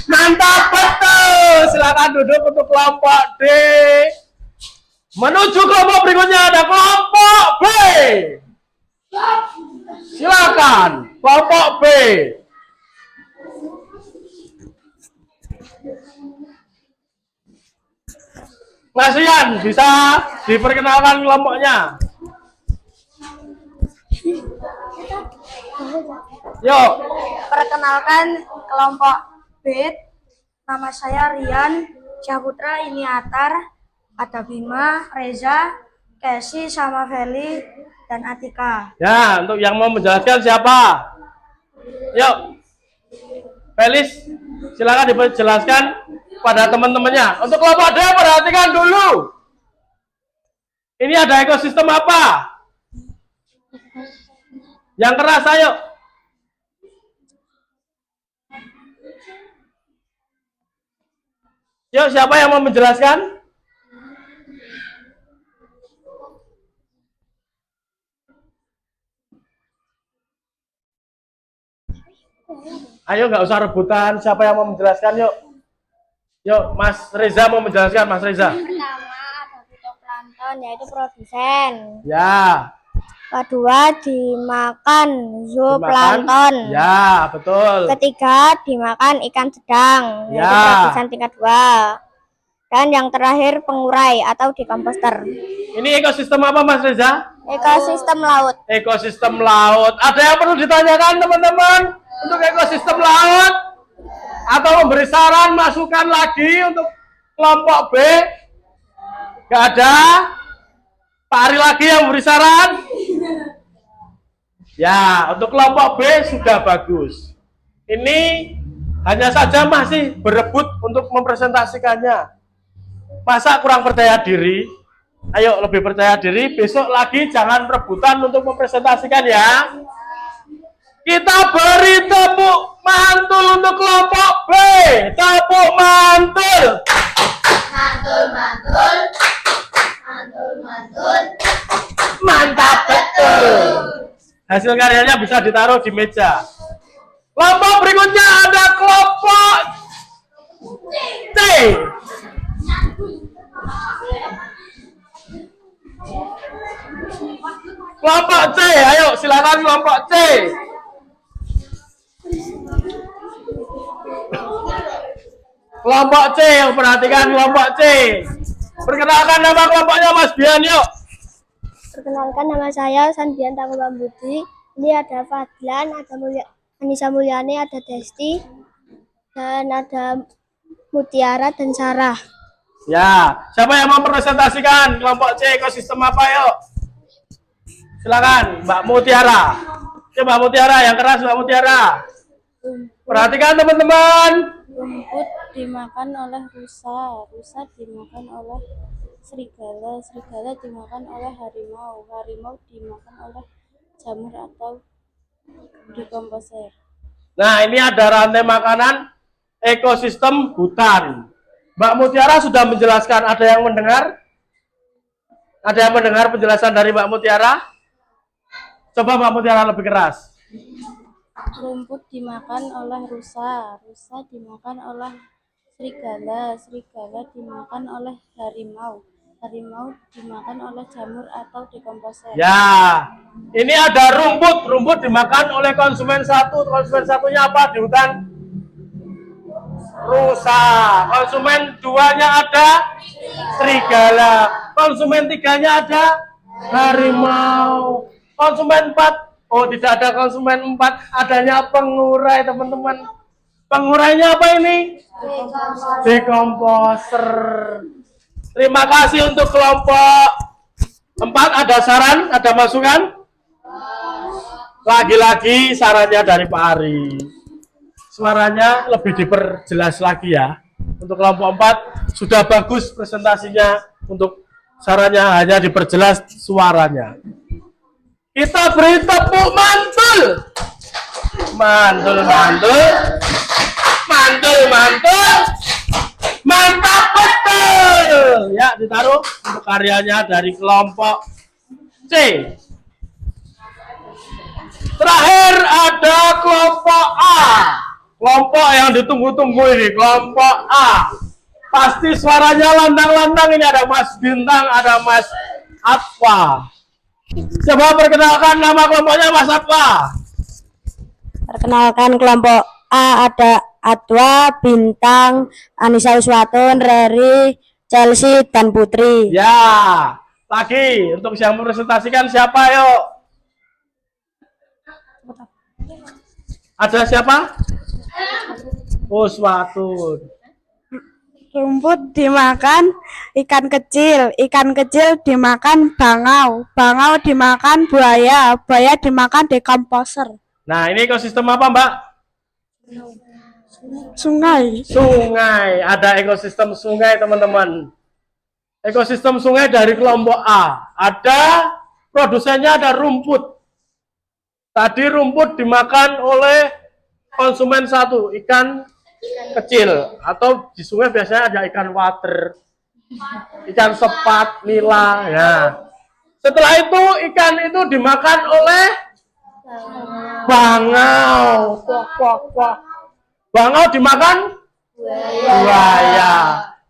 Mantap betul. Silakan duduk untuk kelompok D. Menuju kelompok berikutnya ada kelompok B. Silakan kelompok B. Mas Rian bisa diperkenalkan kelompoknya. Yuk. Perkenalkan kelompok B. Nama saya Rian Syaputra, ini Atar, ada Bima, Reza, Kesi, sama Feli, dan Atika. Ya, untuk yang mau menjelaskan siapa? Yuk. Felis, silakan dijelaskan pada teman-temannya. Untuk kelompok D perhatikan dulu. Ini ada ekosistem apa? Yang keras ayo. Yuk, siapa yang mau menjelaskan? Ayo, nggak usah rebutan. Siapa yang mau menjelaskan? Yuk. Yuk, Mas Reza mau menjelaskan, Mas Reza. Pertama ada fitoplankton, yaitu produsen. Ya. Kedua dimakan zooplankton. Ya, betul. Ketiga dimakan ikan sedang, yaitu Ya. produsen tingkat 2. Dan yang terakhir pengurai atau dekomposter. Ini ekosistem apa, Mas Reza? Ekosistem laut. Ekosistem laut. Ada yang perlu ditanyakan, teman-teman? Untuk ekosistem laut? Atau memberi saran, masukan lagi untuk kelompok B? Gak ada? Pak Ari lagi yang memberi saran? Ya, untuk kelompok B sudah bagus. Ini hanya saja masih berebut untuk mempresentasikannya. Masa kurang percaya diri? Ayo lebih percaya diri, besok lagi jangan rebutan untuk mempresentasikan ya. Kita beri tepuk mantul untuk kelompok B. Tepuk mantul. Mantul, mantul. Mantul, mantul. Mantap betul. Hasil karyanya bisa ditaruh di meja. Kelompok berikutnya ada kelompok C. Kelompok C, ayo silakan kelompok C. Kelompok C, yang perhatikan kelompok C. Perkenalkan nama kelompoknya Mas Bian, yuk. Perkenalkan, nama saya Sandian Tangguban Budi. Ini ada Fadlan, ada Anissa Mulyani, ada Desti, dan ada Mutiara dan Sarah. Ya, siapa yang mau presentasikan kelompok C ekosistem apa, yuk? Silakan, Mbak Mutiara. Coba Mbak Mutiara, yang keras Mbak Mutiara. Perhatikan teman-teman. Rumput dimakan oleh rusa, rusa dimakan oleh serigala, serigala dimakan oleh harimau, harimau dimakan oleh jamur atau dekomposer. Nah, ini ada rantai makanan ekosistem hutan. Mbak Mutiara sudah menjelaskan, ada yang mendengar? Ada yang mendengar penjelasan dari Mbak Mutiara? Coba Mbak Mutiara lebih keras. Rumput dimakan oleh rusa, rusa dimakan oleh serigala, serigala dimakan oleh harimau, harimau dimakan oleh jamur atau dekomposer. Ya, ini ada rumput, rumput dimakan oleh konsumen satu. Konsumen satunya apa di hutan? Rusa. Konsumen duanya ada serigala. Konsumen tiganya ada harimau. Konsumen 4, oh tidak ada konsumen 4, adanya pengurai teman-teman. Pengurainya apa ini? Dekomposer. Terima kasih untuk kelompok 4. Ada saran, ada masukan? Lagi-lagi sarannya dari Pak Ari. Suaranya lebih diperjelas lagi ya. Untuk kelompok 4 sudah bagus presentasinya. Untuk sarannya hanya diperjelas suaranya. Kita beri tepuk mantul. Mantul, mantul. Mantul, mantul. Mantap betul. Ya, ditaruh untuk karyanya dari kelompok C. Terakhir ada kelompok A. Kelompok yang ditunggu-tunggu ini, kelompok A. Pasti suaranya lantang-lantang. Ini ada Mas Bintang, ada Mas Atwa. Coba perkenalkan nama kelompoknya Mas Atwa. Perkenalkan kelompok A ada Atwa, Bintang, Anissa Uswatun, Reri, Chelsea, dan Putri. Ya, lagi untuk yang mempresentasikan siapa yuk? Ada siapa? Uswatun. Rumput dimakan ikan kecil dimakan bangau, bangau dimakan buaya, buaya dimakan dekomposer. Nah, ini ekosistem apa, Mbak? Sungai. Sungai. Ada ekosistem sungai, teman-teman. Ekosistem sungai dari kelompok A. Ada produsennya, ada rumput. Tadi rumput dimakan oleh konsumen satu, ikan kecil, atau di sungai biasanya ada ikan water, ikan sepat, nila. Ya. Setelah itu ikan itu dimakan oleh bangau. Bangau dimakan buaya.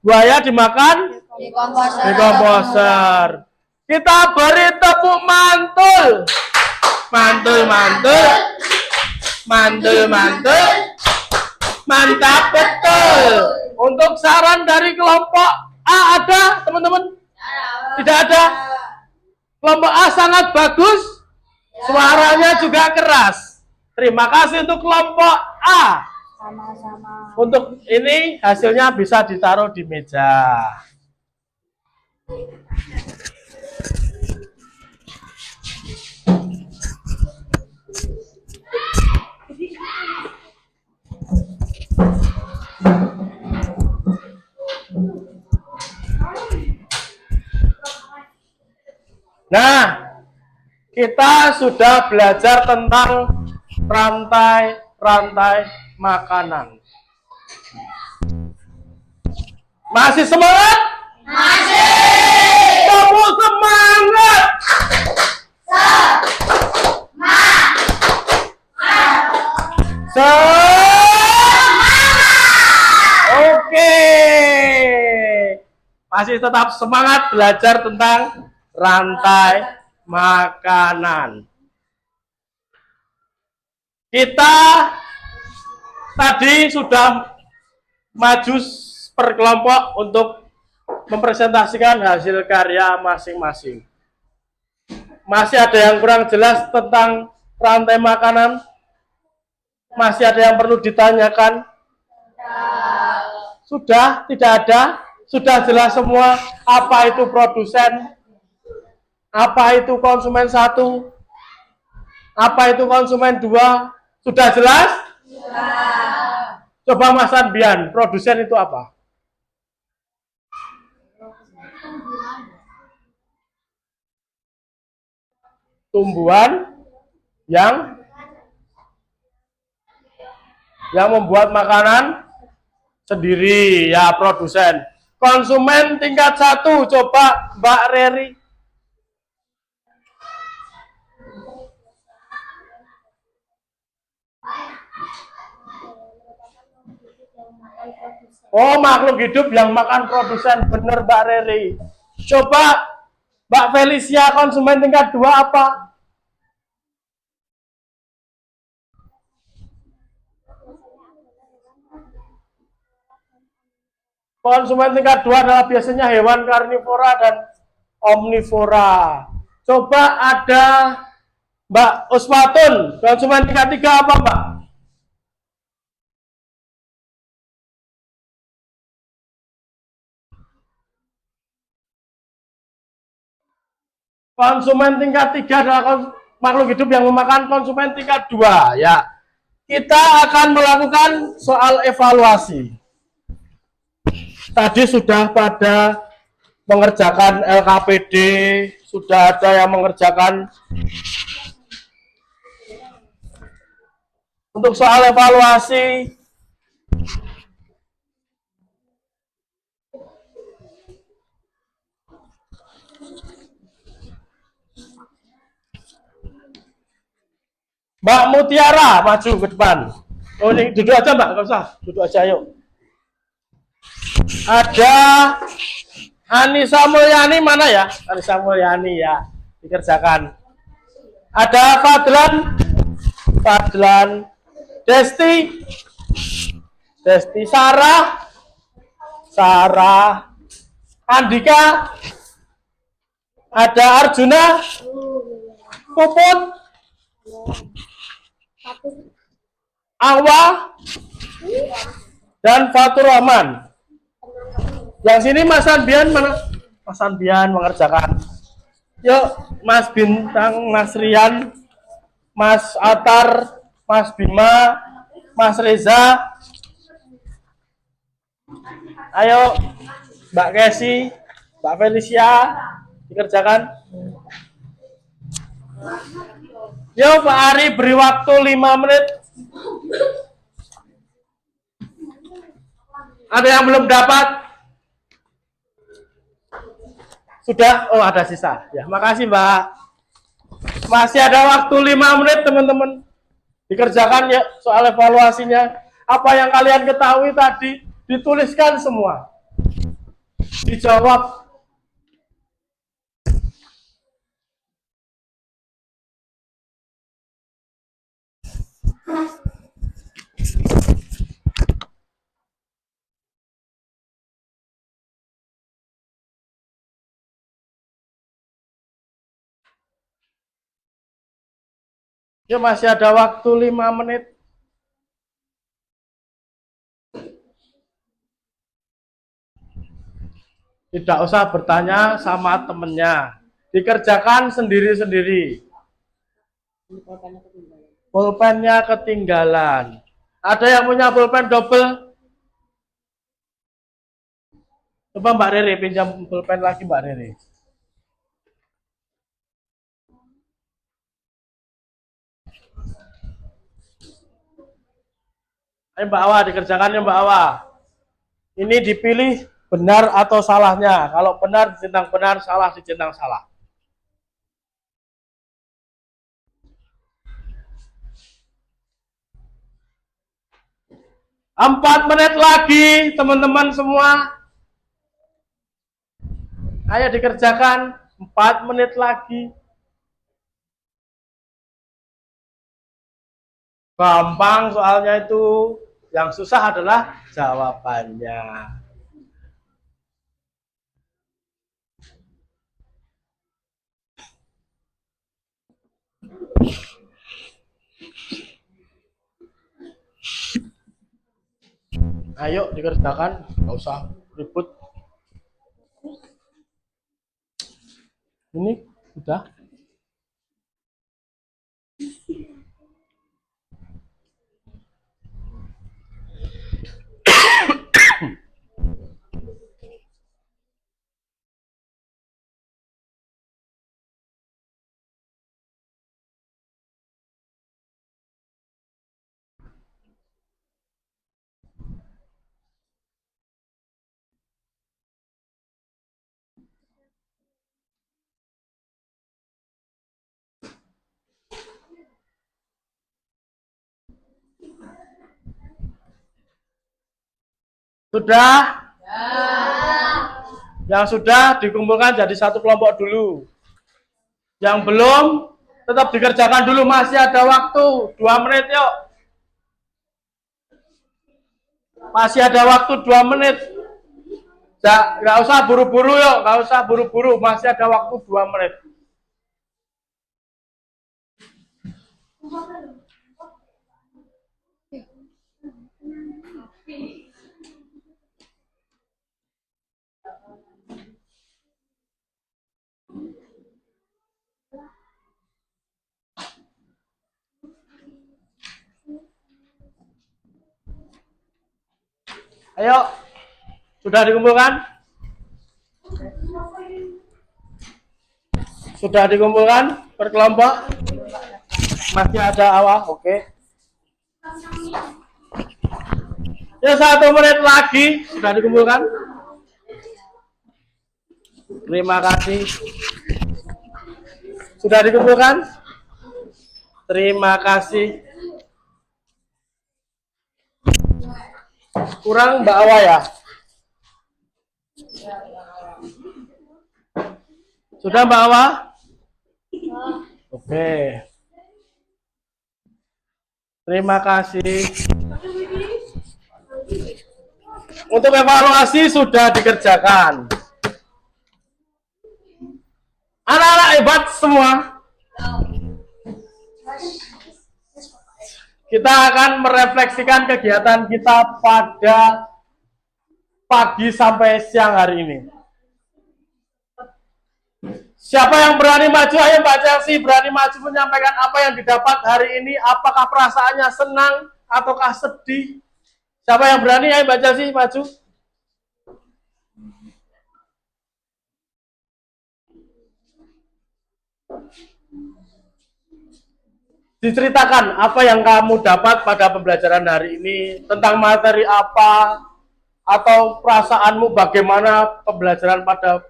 Buaya dimakan dekomposer. Kita beri tepuk mantul. Mantul, mantul. Mantul, mantul. Mantap betul. Untuk saran dari kelompok A ada, teman-teman? Tidak ada. Kelompok A sangat bagus. Suaranya juga keras. Terima kasih untuk kelompok A. Sama-sama. Untuk ini hasilnya bisa ditaruh di meja. Nah, kita sudah belajar tentang rantai-rantai makanan. Masih semangat? Masih. Kamu semangat. Oke. Masih tetap semangat belajar tentang rantai makanan. Kita tadi sudah maju per kelompok untuk mempresentasikan hasil karya masing-masing. Masih ada yang kurang jelas tentang rantai makanan? Masih ada yang perlu ditanyakan? Sudah? Tidak ada? Sudah jelas semua apa itu produsen? Apa itu konsumen 1? Apa itu konsumen 2? Sudah jelas? Coba Mas Anbian, produsen itu apa? Tumbuhan yang membuat makanan sendiri, ya produsen. Konsumen tingkat 1, coba Mbak Reri. Oh, makhluk hidup yang makan produsen, bener Mbak Reri. Coba Mbak Felicia, konsumen tingkat 2 apa? Konsumen tingkat 2 adalah biasanya hewan karnivora dan omnivora. Coba ada Mbak Uswatun, konsumen tingkat 3 apa Mbak? Konsumen tingkat 3 adalah makhluk hidup yang memakan konsumen tingkat 2. Ya, kita akan melakukan soal evaluasi. Tadi sudah pada mengerjakan LKPD, sudah ada yang mengerjakan. Untuk soal evaluasi, Mbak Mutiara maju ke depan. Oh, ini duduk aja Mbak, nggak usah, duduk aja yuk. Ada Anissa Mulyani, mana ya? Anissa Mulyani ya, dikerjakan. Ada Fadlan, Desti, Sarah, Andika, ada Arjuna, Puput, Awa, dan Fatur Rahman. Yang sini Mas Anbian mana? Mas Anbian mengerjakan. Yuk, Mas Bintang, Mas Rian, Mas Atar, Mas Bima, Mas Reza. Ayo, Mbak Kesi, Mbak Felicia, dikerjakan. Yuk, Pak Ari, beri waktu 5 menit. Ada yang belum dapat? Sudah? Oh, ada sisa. Ya, makasih Mbak. Masih ada waktu 5 menit teman-teman. Dikerjakan ya soal evaluasinya. Apa yang kalian ketahui tadi dituliskan semua. Dijawab. Ya, masih ada waktu 5 menit. Tidak usah bertanya sama temennya. Dikerjakan sendiri-sendiri. Pulpennya ketinggalan. Ada yang punya pulpen double? Coba Mbak Rere pinjam pulpen lagi Mbak Rere. Ayo Mbak Awa, dikerjakan ya Mbak Awa. Ini dipilih benar atau salahnya. Kalau benar dicentang benar, salah dicentang salah. Empat menit lagi teman-teman semua. Ayo dikerjakan 4 menit lagi. Gampang soalnya itu. Yang susah adalah jawabannya. Ayo dikerjakan, nggak usah ribut. Ini udah. Sudah? Yang sudah dikumpulkan jadi satu kelompok dulu. Yang belum tetap dikerjakan dulu, masih ada waktu 2 menit yuk. Masih ada waktu 2 menit. Nggak usah buru-buru yuk, nggak usah buru-buru, masih ada waktu 2 menit. Ayo, sudah dikumpulkan? Sudah dikumpulkan per kelompok? Masih ada awal, oke. Ya 1 menit lagi, sudah dikumpulkan? Terima kasih. Sudah dikumpulkan? Terima kasih. Kurang Mbak Awa ya? Sudah Mbak Awa? Oke. Terima kasih. Untuk evaluasi sudah dikerjakan. Anak-anak hebat semua. Kita akan merefleksikan kegiatan kita pada pagi sampai siang hari ini. Siapa yang berani maju? Ayo Mbak Chelsea, berani maju menyampaikan apa yang didapat hari ini. Apakah perasaannya senang ataukah sedih? Siapa yang berani? Ayo Mbak Chelsea, maju. Diceritakan apa yang kamu dapat pada pembelajaran hari ini, tentang materi apa, atau perasaanmu bagaimana pembelajaran pada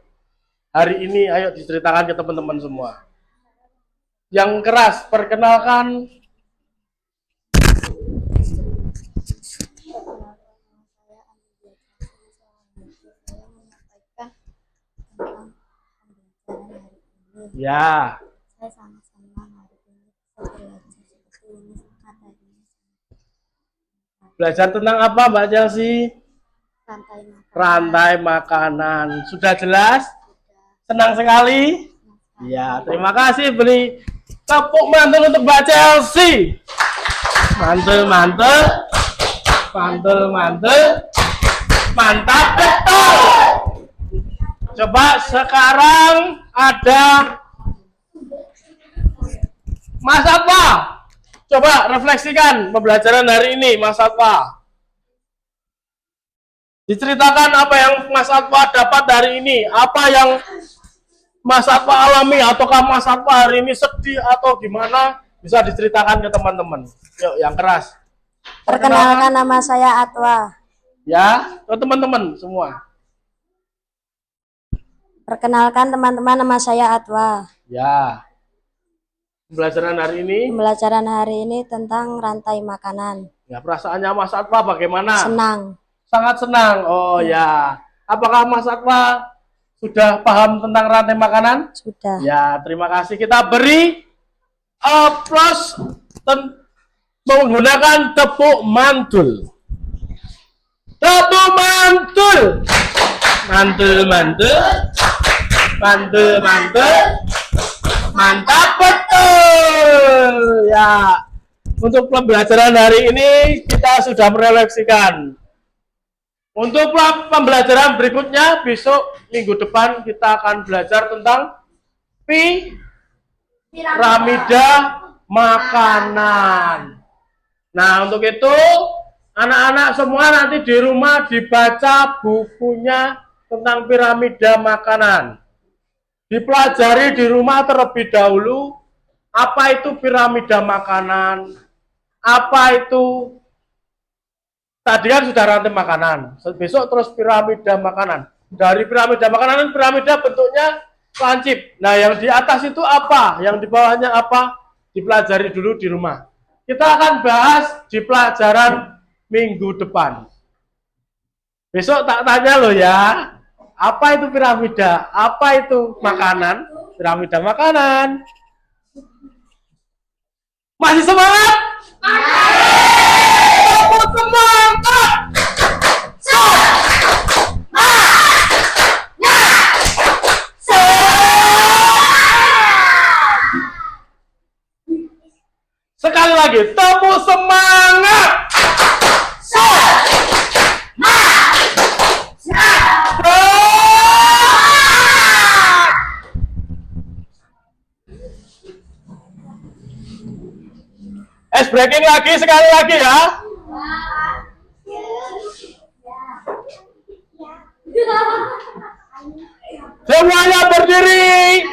hari ini. Ayo diceritakan ke teman-teman semua. Yang keras, perkenalkan. Ya. Saya sangat senang hari ini bisa belajar seperti ini adanya. Belajar tentang apa Mbak Chelsea? Rantai makanan. Rantai makanan. Sudah jelas? Senang sekali? Ya, terima kasih. Beri tepuk mantul untuk Mbak Chelsea. Mantul, mantul. Mantul, mantul. Mantap betul. Coba sekarang ada Mas Atwa. Coba refleksikan pembelajaran hari ini, Mas Atwa. Diceritakan apa yang Mas Atwa dapat hari ini, apa yang Mas Atwa alami, ataukah Mas Atwa hari ini sedih atau gimana, bisa diceritakan ke teman-teman. Yuk, yang keras. Perkenalkan, nama saya Atwa. Ya, ke teman-teman semua. Perkenalkan teman-teman, nama saya Atwa. Ya. Pembelajaran hari ini, Pembelajaran hari ini tentang rantai makanan. ya perasaannya Mas Atwa bagaimana? Senang. Sangat senang. Oh ya. Apakah Mas Atwa sudah paham tentang rantai makanan? Sudah. Ya, terima kasih. Kita beri aplaus menggunakan tepuk mantul. Tepuk mantul. Mantul, mantul. Mantul, mantul. Mantap betul. Ya. Untuk pembelajaran hari ini kita sudah merefleksikan. Untuk pembelajaran berikutnya besok minggu depan kita akan belajar tentang piramida makanan. Nah, untuk itu anak-anak semua nanti di rumah dibaca bukunya tentang piramida makanan. Dipelajari di rumah terlebih dahulu apa itu piramida makanan, apa itu tadi kan sudah rantai makanan, besok terus piramida makanan. Dari piramida makanan, piramida bentuknya lancip. Nah, yang di atas itu apa? Yang di bawahnya apa? Dipelajari dulu di rumah. Kita akan bahas di pelajaran minggu depan. Besok tak tanya loh ya. Apa itu piramida? Apa itu makanan? Piramida makanan. Masih semangat? Masih semangat! Sekali lagi, tepuk semangat! Ice breaking lagi, sekali lagi ya. Semuanya berdiri.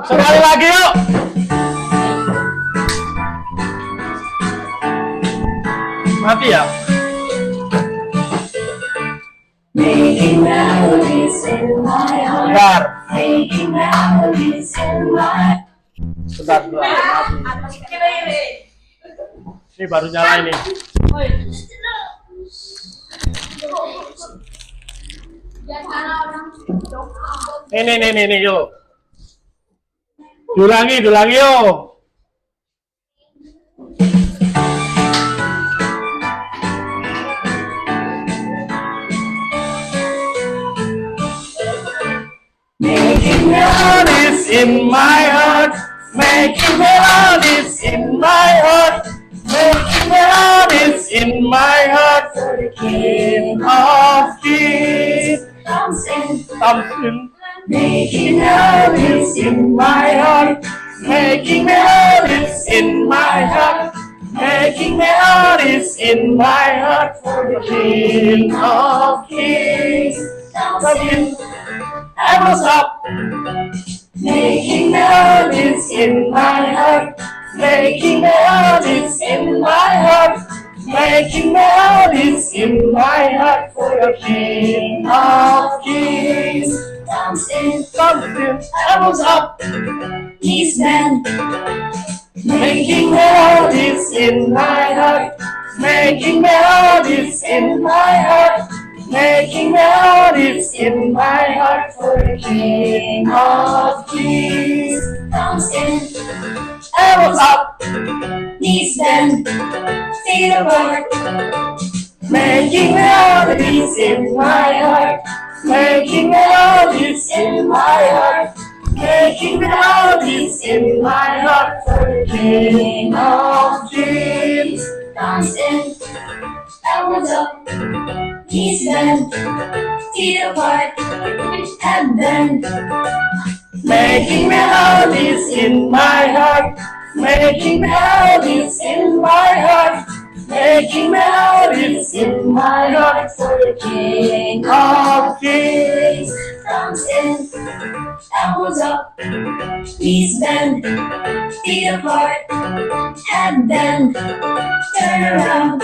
Sekali lagi yuk. Mati ya. Making melodies in my heart. Bentar. Making melodies in my Bentar, mati. Ini baru nyala ini. Ini yuk. Dulangi yuk. making Melodies in my heart, making melodies in my heart, making melodies in my heart. for the king Of Kings, comes in. something Making melodies in my heart. making melodies in my heart, making melodies in my heart for the King of Kings. Something ever up, Making melodies in my heart. making melodies in my heart, making melodies in my heart for the King of Kings. Comes in. Something ever up, He's man. making melodies in my heart, making melodies in my heart, making melodies in my heart for the King of Kings. Comes in. Ever up, He's man. Feet apart. making melodies in my heart, making melodies in my heart, making melodies in my heart for the King of Kings. Comes in. Elbows up. He's man. Feet apart. And then. Making melodies in my heart, making melodies in my heart, making melodies in my heart for the King of Kings. Thumbs in, elbows up, knees bend, feet apart, head bend, turn around.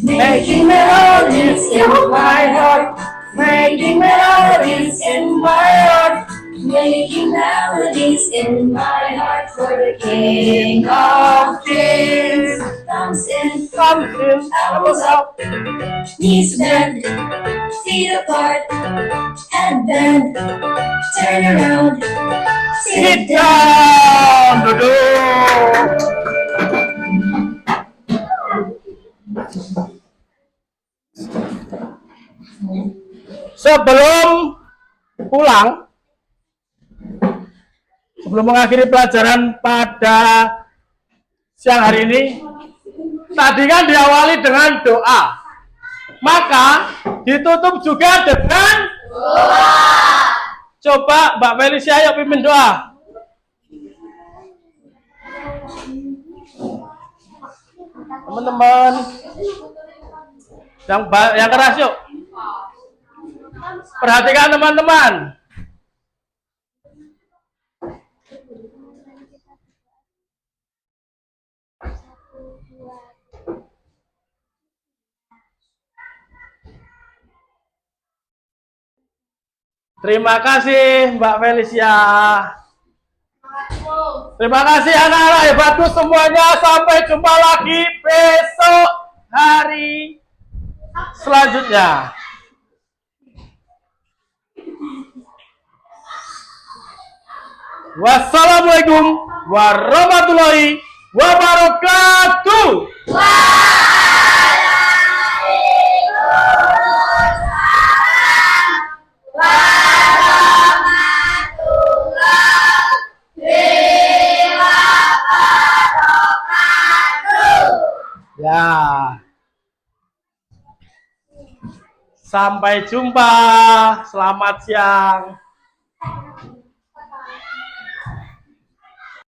Making melodies in my heart, making melodies in my heart, making melodies in my heart for the King of Kings. Thumbs in, elbows up, knees bend, feet apart, head bend, turn around, sit down. Duduk. Sebelum pulang, sebelum mengakhiri pelajaran pada siang hari ini, tadi kan diawali dengan doa, maka ditutup juga dengan doa. Coba Mbak Felicia, ayo pimpin doa. Teman-teman, yang keras yuk. Perhatikan teman-teman. Terima kasih Mbak Felicia. Terima kasih anak-anak hebatku semuanya. Sampai jumpa lagi besok hari selanjutnya. Wassalamualaikum warahmatullahi wabarakatuh. Ya. Sampai jumpa. Selamat siang.